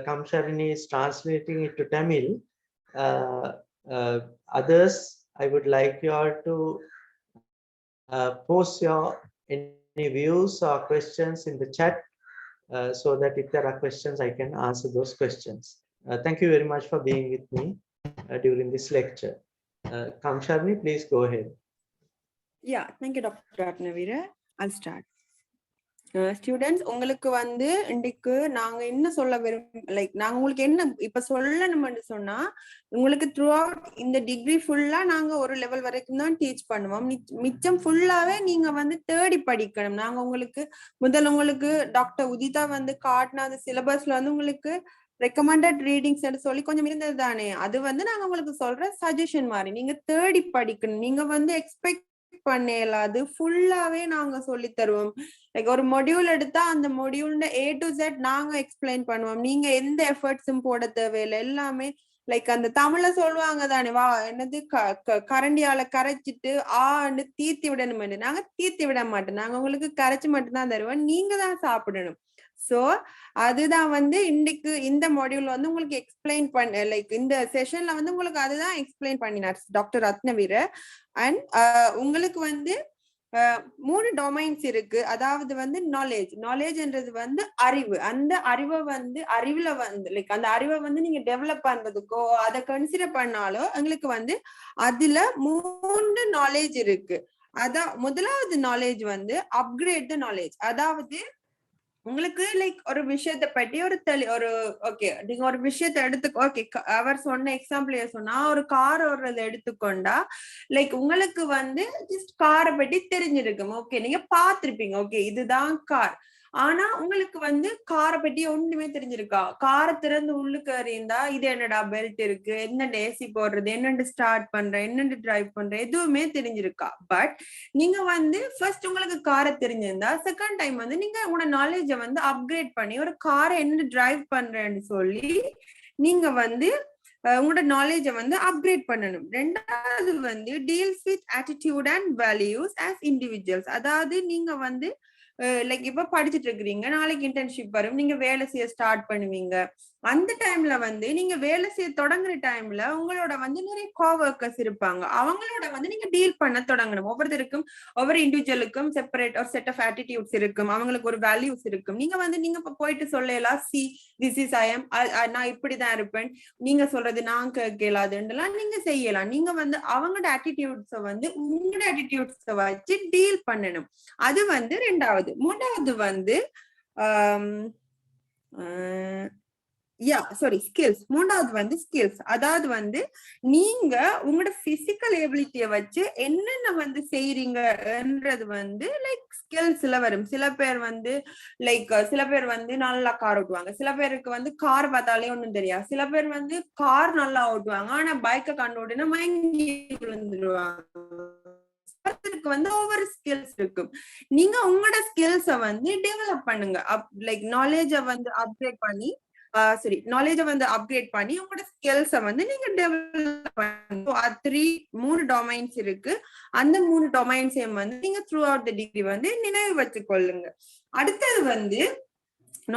Kamsharini is translating it to Tamil, others, I would like you all to post your any views or questions in the chat so that if there are questions, I can answer those questions. Thank you very much for being with me during this lecture. Kamsharni, please go ahead. Yeah, thank you, Dr. Ratnavira. I'll start. Students, உங்களுக்கு வந்து இன்றைக்கு நாங்க என்ன சொல்ல like நாங்க உங்களுக்கு என்ன இப்ப சொல்லணும்னு சொன்னா, உங்களுக்கு த்ரூ அவுட் இந்த டிகிரி ஃபுல்லா நாங்க ஒரு லெவல் வரைக்கும் தான் டீச் பண்ணுவோம். மிச்சம் ஃபுல்லாவே நீங்க வந்து தேடி படிக்கணும். நாங்க உங்களுக்கு உங்களுக்கு டாக்டர் உதிதா வந்து காட்டின அந்த சிலபஸ்ல வந்து உங்களுக்கு ரெக்கமெண்டட் ரீடிங்ஸ் சொல்லி கொஞ்சம் இருந்தது தானே, அது வந்து நாங்க உங்களுக்கு சொல்ற சஜஷன் மாதிரி நீங்க தேடி படிக்கணும். நீங்க வந்து எக்ஸ்பெக்ட் பண்ணலாது ஃபுல்லாவே நாங்க சொல்லி தருவோம். லைக் ஒரு மொடியூல் எடுத்தா அந்த மொடியூல்ல A to Z நாங்க எக்ஸ்பிளைன் பண்ணுவோம். நீங்க எந்த எஃபர்ட்ஸும் போட தேவையில்லை. எல்லாமே லைக் அந்த தமிழ்ல சொல்லுவாங்க தானே, வா என்னது கரண்டியால கரைச்சிட்டு ஆண்டு தீர்த்தி விடணும். நாங்க தீர்த்தி விட மாட்டோம். நாங்க உங்களுக்கு கரைச்சு மட்டும்தான் தருவோம். நீங்க தான் சாப்பிடணும். சோ அதுதான் வந்து இன்னைக்கு இந்த மாடியூல் வந்து உங்களுக்கு எக்ஸ்பிளைன் பண்ண, லைக் இந்த செஷன்ல வந்து உங்களுக்கு அதுதான் எக்ஸ்பிளைன் பண்ணினார் டாக்டர் ரத்னவீர. அண்ட் உங்களுக்கு வந்து 3 டொமைன்ஸ் இருக்கு. அதாவது வந்து நாலேஜ்ன்றது வந்து அறிவு. அந்த அறிவை வந்து அறிவுல வந்து லைக் அந்த அறிவை வந்து நீங்க டெவலப் பண்றதுக்கோ அதை கன்சிடர் பண்ணாலோ எங்களுக்கு வந்து அதுல 3 நாலேஜ் இருக்கு. அதான் முதலாவது நாலேஜ் வந்து அப்கிரேட் த நாலேஜ். அதாவது உங்களுக்கு லைக் ஒரு விஷயத்தை பற்றி ஒரு ஓகே நீங்க ஒரு விஷயத்த ஓகே அவர் சொன்ன எக்ஸாம்பிள் சொன்னா, ஒரு கார் ஓடுறத எடுத்துக்கொண்டா லைக் உங்களுக்கு வந்து ஜஸ்ட் காரை பற்றி தெரிஞ்சிருக்கும். ஓகே நீங்க பாத்திருப்பீங்க, ஓகே இதுதான் கார். ஆனா உங்களுக்கு வந்து காரை பற்றி ஒண்ணுமே தெரிஞ்சிருக்கா? காரை திறந்து உள்ளுக்கு அறிந்தா இது என்னடா பெல்ட் இருக்கு, என்னென்ன ஏசி போடுறது, என்னென்ன ஸ்டார்ட் பண்ற, என்னென்ன டிரைவ் பண்ற, எதுவுமே தெரிஞ்சிருக்கா? பட் நீங்க வந்து ஃபர்ஸ்ட் உங்களுக்கு காரை தெரிஞ்சிருந்தா செகண்ட் டைம் வந்து நீங்க உங்களோட நாலேஜ வந்து அப்கிரேட் பண்ணி ஒரு காரை என்ன டிரைவ் பண்றேன்னு சொல்லி நீங்க வந்து உங்களோட நாலேஜ வந்து அப்கிரேட் பண்ணணும். ரெண்டாவது வந்து deals with attitude and values as individuals. அதாவது நீங்க வந்து லைக் இப்ப படிச்சுட்டு இருக்கிறீங்க, நாளைக்கு இன்டர்ன்ஷிப் வரும், நீங்க வேலை செய்ய ஸ்டார்ட் பண்ணுவீங்க. அந்த டைம்ல வந்து நீங்க வேலை செய்ய தொடங்குற டைம்ல உங்களோட வந்து நிறைய கோவர்க்கர்ஸ் இருப்பாங்க. அவங்களோட வந்து நீங்க டீல் பண்ண தொடங்கணும். ஒவ்வொருத்தருக்கும் ஒவ்வொரு இண்டிவிஜுவலுக்கும் செப்பரேட் ஒரு செட் ஆஃப் ஆட்டிடியூட்ஸ் இருக்கும். அவங்களுக்கு ஒரு வேல்யூஸ் இருக்கும். நீங்க வந்து நீங்க இப்ப போயிட்டு சொல்லலாம், see this is I am, நான் இப்படிதான் இருப்பேன், நீங்க சொல்றது நான் கேட்கலாதுன்றலாம் நீங்க செய்யலாம். நீங்க வந்து அவங்களோட ஆட்டிடியூட்ஸ வந்து உங்களோட ஆட்டிடியூட்ஸ வச்சு டீல் பண்ணணும். அது வந்து ரெண்டாவது. மூணாவது வந்து ஸ்கில்ஸ். மூணாவது வந்து ஸ்கில்ஸ். அதாவது வந்து நீங்க உங்களோட பிசிக்கல் எபிலிட்டிய வச்சு என்னென்ன வந்து செய்யறீங்கன்றது வந்து லைக் ஸ்கில்ஸ்ல வரும். சில பேர் வந்து லைக் சில பேர் வந்து நல்லா கார் ஓட்டுவாங்க. சில பேருக்கு வந்து கார் பார்த்தாலே ஒண்ணும் தெரியாது. சில பேர் வந்து கார் நல்லா ஓட்டுவாங்க, ஆனா பைக்கை கண்டு ஓட்டுனா மயங்கி விழுந்துருவாங்க. வந்து ஒவ்வொரு ஸ்கில்ஸ் இருக்கும். நீங்க உங்களோட ஸ்கில்ஸ வந்து டெவலப் பண்ணுங்க. லைக் நாலேஜ வந்து அப்கிரேட் பண்ணி நாலேஜ வந்து அப்கிரேட் பண்ணி உங்களோட ஸ்கில்ஸ வந்து நீங்க டெவலப் பண்ணுங்க. 3 டொமைன்ஸ் இருக்கு. அந்த 3 டொமைன்ஸையும் வந்து நீங்க த்ரூ அவுட் தி டிகிரி வந்து நினைவு வச்சுக் கொள்ளுங்க. அடுத்தது வந்து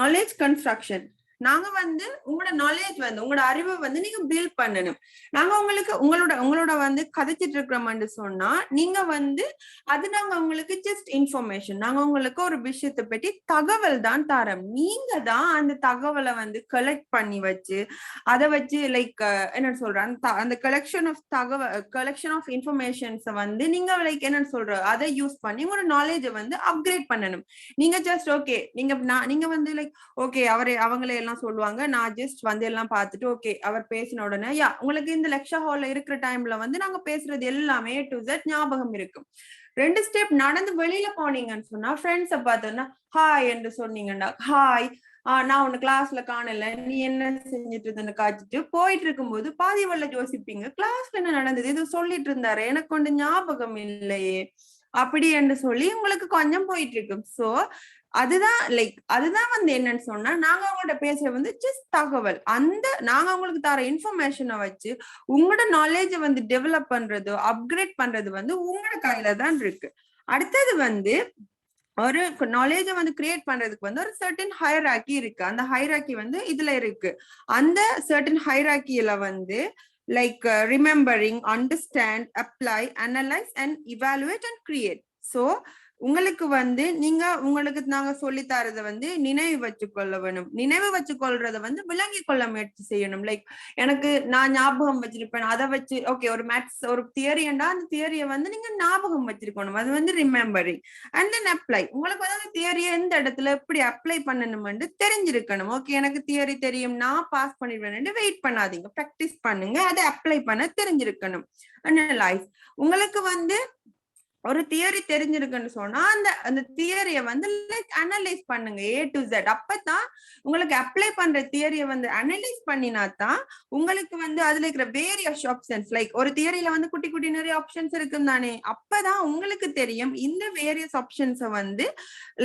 நாலேஜ் கன்ஸ்ட்ரக்ஷன். நாங்க வந்து உங்களோட நாலேஜ் வந்து உங்களோட அறிவை வந்து நீங்க பில்ட் பண்ணணும். நாங்க உங்களுக்கு உங்களோட வந்து கதைச்சிட்டு இருக்கிறோம்னு சொன்னா நீங்க வந்து அது நாங்க உங்களுக்கு ஜஸ்ட் இன்ஃபர்மேஷன், நாங்க உங்களுக்கு ஒரு விஷயத்தை பற்றி தகவல் தான் தரோம். நீங்க தான் அந்த தகவலை வந்து கலெக்ட் பண்ணி வச்சு அதை வச்சு லைக் என்ன சொல்றேன், அந்த கலெக்ஷன் ஆஃப் இன்ஃபர்மேஷன்ஸை வந்து நீங்க லைக் என்ன சொல்ற அதை யூஸ் பண்ணி உங்களோட நாலேஜை வந்து அப்கிரேட் பண்ணணும். நீங்க ஜஸ்ட் ஓகே நீங்க வந்து லைக் ஓகே அவங்களே எல்லாம் சொல்லுவாங்க, நான் ஜஸ்ட் வந்து எல்லாம் பார்த்துட்டு ஓகே அவர் பேசின உடனே உங்களுக்கு இந்த லெக்சர் ஹால்ல இருக்கிற டைம்ல வந்து நாங்க பேசுறது எல்லாமே A to Z ஞாபகம் இருக்கும். 2 ஸ்டெப் நடந்து வெளியில போனீங்கன்னு சொன்னா ஃப்ரெண்ட்ஸை பார்த்தோன்னா ஹாய் என்று சொன்னீங்கன்னா, ஹாய் நான் உன்னை கிளாஸ்ல காணல, நீ என்ன செஞ்சுட்டு இருந்தன்னு காய்ச்சிட்டு போயிட்டு இருக்கும்போது பாதி வழியில யோசிப்பீங்க, கிளாஸ்ல என்ன நடந்தது, இது சொல்லிட்டு இருந்தாரு, எனக்கு ஒன்று ஞாபகம் இல்லையே அப்படி என்று சொல்லி உங்களுக்கு கொஞ்சம் போயிட்டு இருக்கும். சோ அதுதான் வந்து என்னன்னு சொன்னா நாங்க அவங்கள்ட்ட பேசுற வந்து ஜஸ்ட் தகவல். நாங்க உங்களுக்கு தர இன்ஃபர்மேஷனை வச்சு உங்களோட நாலேஜ வந்து டெவலப் பண்றதோ அப்கிரேட் பண்றது வந்து உங்களோட கையில தான் இருக்கு. அடுத்தது வந்து ஒரு நாலேஜ வந்து கிரியேட் பண்றதுக்கு வந்து ஒரு சர்டன் ஹைரார்கி இருக்கு. அந்த ஹைரார்கி வந்து இதுல இருக்கு. அந்த சர்டன் ஹைரார்கியில வந்து like remembering, understand, apply, analyse and evaluate and create. So உங்களுக்கு வந்து நீங்க உங்களுக்கு நாங்க சொல்லி தரத வந்து நினைவு வச்சுக்கொள்ள வேணும். நினைவு வச்சுக்கொள்றத வந்து விளங்கி கொள்ள முயற்சி செய்யணும். லைக் எனக்கு நான் ஞாபகம் வச்சிருப்பேன், அதை வச்சு ஓகே ஒரு மேத்ஸ் ஒரு தியரிண்டா அந்த தியரியை வந்து நீங்க ஞாபகம் வச்சிருக்கணும். அது வந்து ரிமெம்பரிங். And then apply. உங்களுக்கு வந்து அந்த தியரியை எந்த இடத்துல எப்படி அப்ளை பண்ணணும்னு தெரிஞ்சிருக்கணும். ஓகே எனக்கு தியரி தெரியும், நான் பாஸ் பண்ணிடுவேன், வெயிட் பண்ணாதீங்க, ப்ராக்டிஸ் பண்ணுங்க, அதை அப்ளை பண்ண தெரிஞ்சிருக்கணும். அனலைஸ். உங்களுக்கு வந்து ஒரு தியரி தெரிஞ்சிருக்குன்னு சொன்னா அந்த தியரிய வந்து லைக் அனலைஸ் பண்ணுங்க A to Z. அப்பதான் உங்களுக்கு அப்ளை பண்ற தியரிய வந்து அனலைஸ் பண்ணினா தான் உங்களுக்கு வந்து அதுல இருக்கிற வேரியஸ் ஆப்ஷன்ஸ், லைக் ஒரு தியரியில வந்து குட்டி குட்டி நிறைய ஆப்ஷன்ஸ் இருக்கும் தானே, அப்பதான் உங்களுக்கு தெரியும் இந்த வேரியஸ் ஆப்ஷன்ஸை வந்து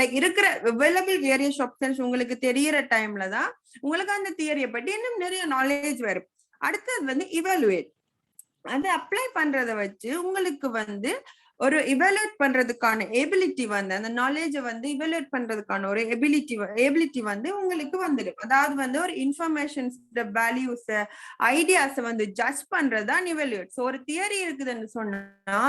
லைக் இருக்கிற அவைலபிள் வேரியஸ் ஆப்ஷன்ஸ் உங்களுக்கு தெரியற டைம்ல தான் உங்களுக்கு அந்த தியரியை பற்றி இன்னும் நிறைய நாலேஜ் வரும். அடுத்தது வந்து இவாலுவேட். அதை அப்ளை பண்றத வச்சு உங்களுக்கு வந்து ஒரு இவாலுவேட் பண்றதுக்கான எபிலிட்டி வந்து அந்த நாலேஜை வந்து இவாலுவேட் பண்றதுக்கான ஒரு எபிலிட்டி வந்து உங்களுக்கு வந்துடும். அதாவது வந்து ஒரு இன்ஃபர்மேஷன்ஸ் வேல்யூஸ் ஐடியாஸை வந்து ஜட்ஜ் பண்றதுதான் இவாலுவேட். ஸோ ஒரு தியரி இருக்குதுன்னு சொன்னா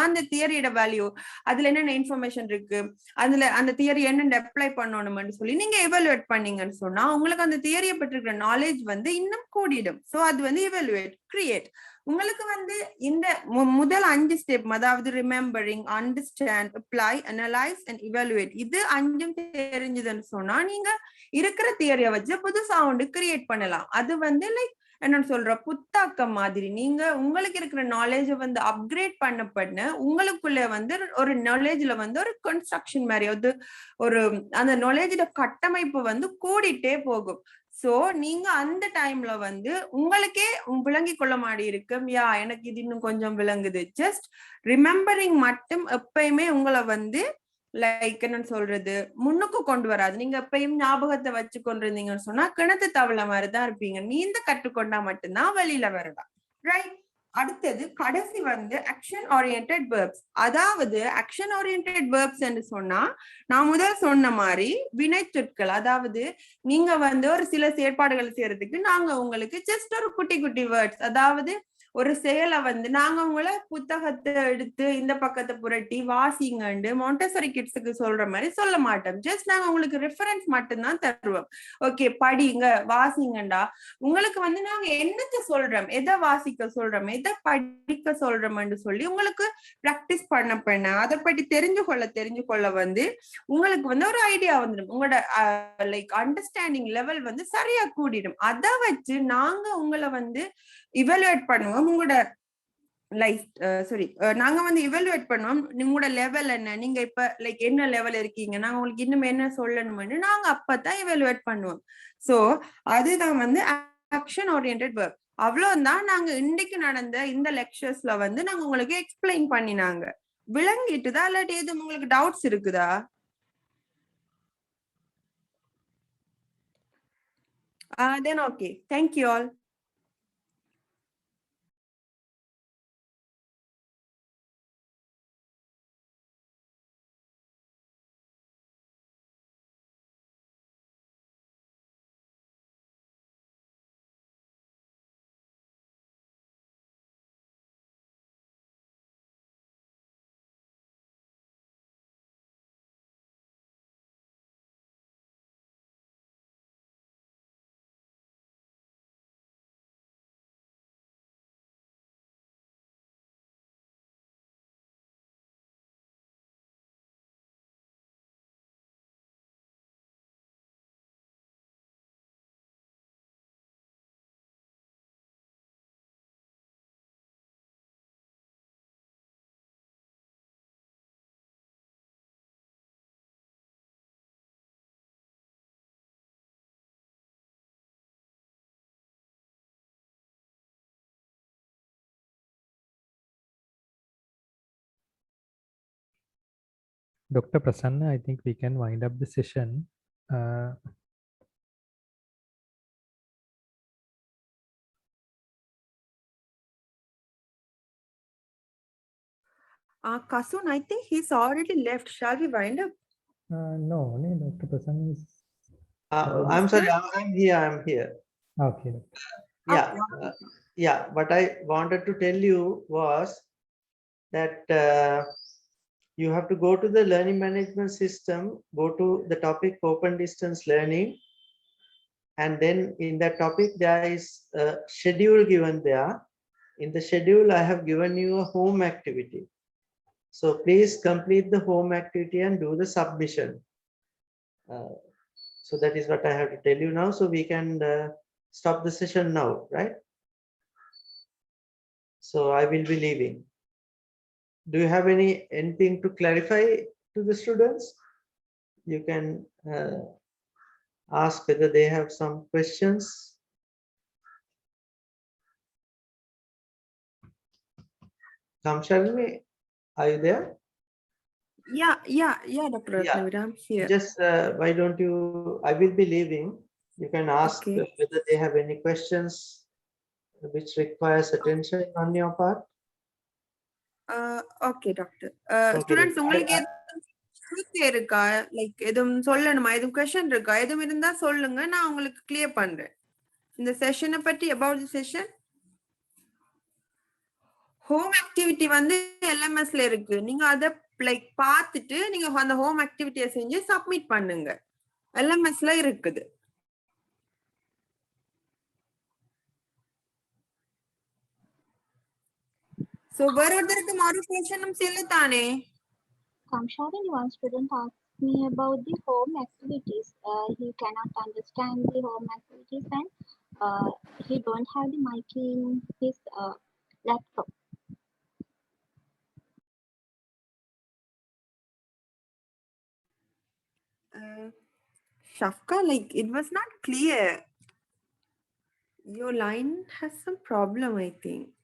அந்த தியரியோட வேல்யூ, அதுல என்னென்ன இன்ஃபர்மேஷன் இருக்கு, அதுல அந்த தியரி என்னென்ன அப்ளை பண்ணணும்னு சொல்லி நீங்க எவாலுவேட் பண்ணீங்கன்னு சொன்னா உங்களுக்கு அந்த தியரியை பற்றி இருக்கிற நாலேஜ் வந்து இன்னும் கூடிடும். ஸோ அது வந்து எவாலுவேட். கிரியேட். உங்களுக்கு வந்து இந்த முதல் 5 ஸ்டெப், அதாவது remembering, understand, apply, analyse and evaluate, இது 5 தெரிஞ்சதுன்னு சொன்னா நீங்க இருக்கிற தியரியை வச்சு புதுசா ஒன்று கிரியேட் பண்ணலாம். அது வந்து லைக் என்னன்னு சொல்ற புத்தாக்கம் மாதிரி நீங்க உங்களுக்கு இருக்கிற நாலேஜ வந்து அப்கிரேட் பண்ண உங்களுக்குள்ள வந்து ஒரு நாலேஜ்ல வந்து ஒரு கன்ஸ்ட்ரக்ஷன் மாதிரி ஒரு அந்த நாலேஜோட கட்டமைப்பு வந்து கூடிட்டே போகும். சோ நீங்க அந்த டைம்ல வந்து உங்களுக்கே விளங்கி கொள்ள மாடி இருக்கும், யா எனக்கு இது இன்னும் கொஞ்சம் விளங்குது. ஜஸ்ட் ரிமெம்பரிங் மட்டும் எப்பயுமே உங்களை வந்து லைக் என்னன்னு சொல்றது முன்னுக்கு கொண்டு வராது. நீங்க எப்பயும் ஞாபகத்தை வச்சு கொண்டிருந்தீங்கன்னு சொன்னா கிணத்து தவளை மாதிரிதான் இருப்பீங்க. நீந்த கற்றுக்கொண்டா மட்டும்தான் வெளியில வரலாம். ரைட். அடுத்தது கடைசி வந்து ஆக்ஷன் ஓரியன்டட் வேர்ப்ஸ். அதாவது ஆக்ஷன் ஓரியன்டட் வேர்ப்ஸ் என்று சொன்னா நான் முதல் சொன்ன மாதிரி வினை சொற்கள். அதாவது நீங்க வந்து ஒரு சில செயற்பாடுகள் செய்யறதுக்கு நாங்க உங்களுக்கு ஜஸ்ட் ஒரு குட்டி குட்டி வேர்ட்ஸ், அதாவது ஒரு செயலை வந்து நாங்க உங்களை புத்தகத்தை எடுத்து இந்த பக்கத்தை புரட்டி வாசிங்கண்டு மாண்டெசரி கிட்ஸுக்கு சொல்ற மாதிரி சொல்ல மாட்டோம். ஜஸ்ட் நாங்க உங்களுக்கு ரெஃபரன்ஸ் மட்டும்தான் தருவோம். ஓகே படிங்க வாசிங்கண்டா உங்களுக்கு வந்து நாங்க என்னத்தை சொல்றோம், எதை வாசிக்க சொல்றோம், எதை படிக்க சொல்றோம்னு சொல்லி உங்களுக்கு பிராக்டிஸ் பண்ண அதை பற்றி தெரிஞ்சு கொள்ள வந்து உங்களுக்கு வந்து ஒரு ஐடியா வந்துடும். உங்களோட லைக் அண்டர்ஸ்டாண்டிங் லெவல் வந்து சரியா கூடிடும். அதை வச்சு நாங்க உங்களை வந்து இவாலுவேட் பண்ணுவோம். உங்களோட லைக் நாங்க வந்து இவாலுவேட் பண்ணுவோம் உங்களோட லெவல் என்ன, நீங்க இப்ப லைக் என்ன லெவல் இருக்கீங்க, நாங்க உங்களுக்கு இன்னும் என்ன சொல்லணும்னு நாங்க அப்பதான் இவாலுவேட் பண்ணுவோம். சோ அதுதான் வந்து ஆக்ஷன் ஓரியன்டட் வேர்ப். அவ்வளவுதான் நாங்க இன்னைக்கு நடந்த இந்த லெக்சர்ஸ்ல வந்து நாங்க உங்களுக்கு எக்ஸ்பிளைன் பண்ணினாங்க. விளங்கிட்டுதா இல்லாட்டி எதுவும் உங்களுக்கு டவுட்ஸ் இருக்குதா? Then okay. Thank you all. Dr. Prasanna, I think we can wind up the session. Kasun, I think he's already left. Shall we wind up? No, Dr. Prasanna is. I'm sorry, I'm here. Okay. Yeah. What I wanted to tell you was that you have to go to the learning management system, go to the topic open distance learning, and then in that topic there is a schedule given there. In the schedule, I have given you a home activity. So please complete the home activity and do the submission. So that is what I have to tell you now. So we can stop the session now, right? So I will be leaving. Do you have anything to clarify to the students? You can ask whether they have some questions. Kamshalini, are you there? Yeah, Dr. Yeah. Ratnavira, I'm here. Just why don't you, I will be leaving. You can ask Okay. whether they have any questions which requires attention on your part. Okay, doctor. Okay, Students, I- உங்களுக்கு எதுவும் இருக்கா? Like எதுவும் சொல்லணுமா? எதுவும் question இருக்கா? எதுவும் இருந்தா சொல்லுங்க, நான் உங்களுக்கு கிளியர் பண்றேன். இந்த செஷனை பற்றி about the session. Home activity வந்து எல்எம்எஸ்ல இருக்கு. நீங்க அத லைக் பார்த்துட்டு நீங்க அந்த ஹோம் ஆக்டிவிட்டியை செஞ்சு சப்மிட் பண்ணுங்க. எல்எம்எஸ்ல இருக்குது. So வேற ஒருத்தருக்கு மறு கொஸ்டினும் செல்லுதானே? Kamshalini, one student asked me about the home activities. He cannot understand the home activities and he don't have the mic in his laptop. Shafka, like it was not clear. Your line has some problem, I think.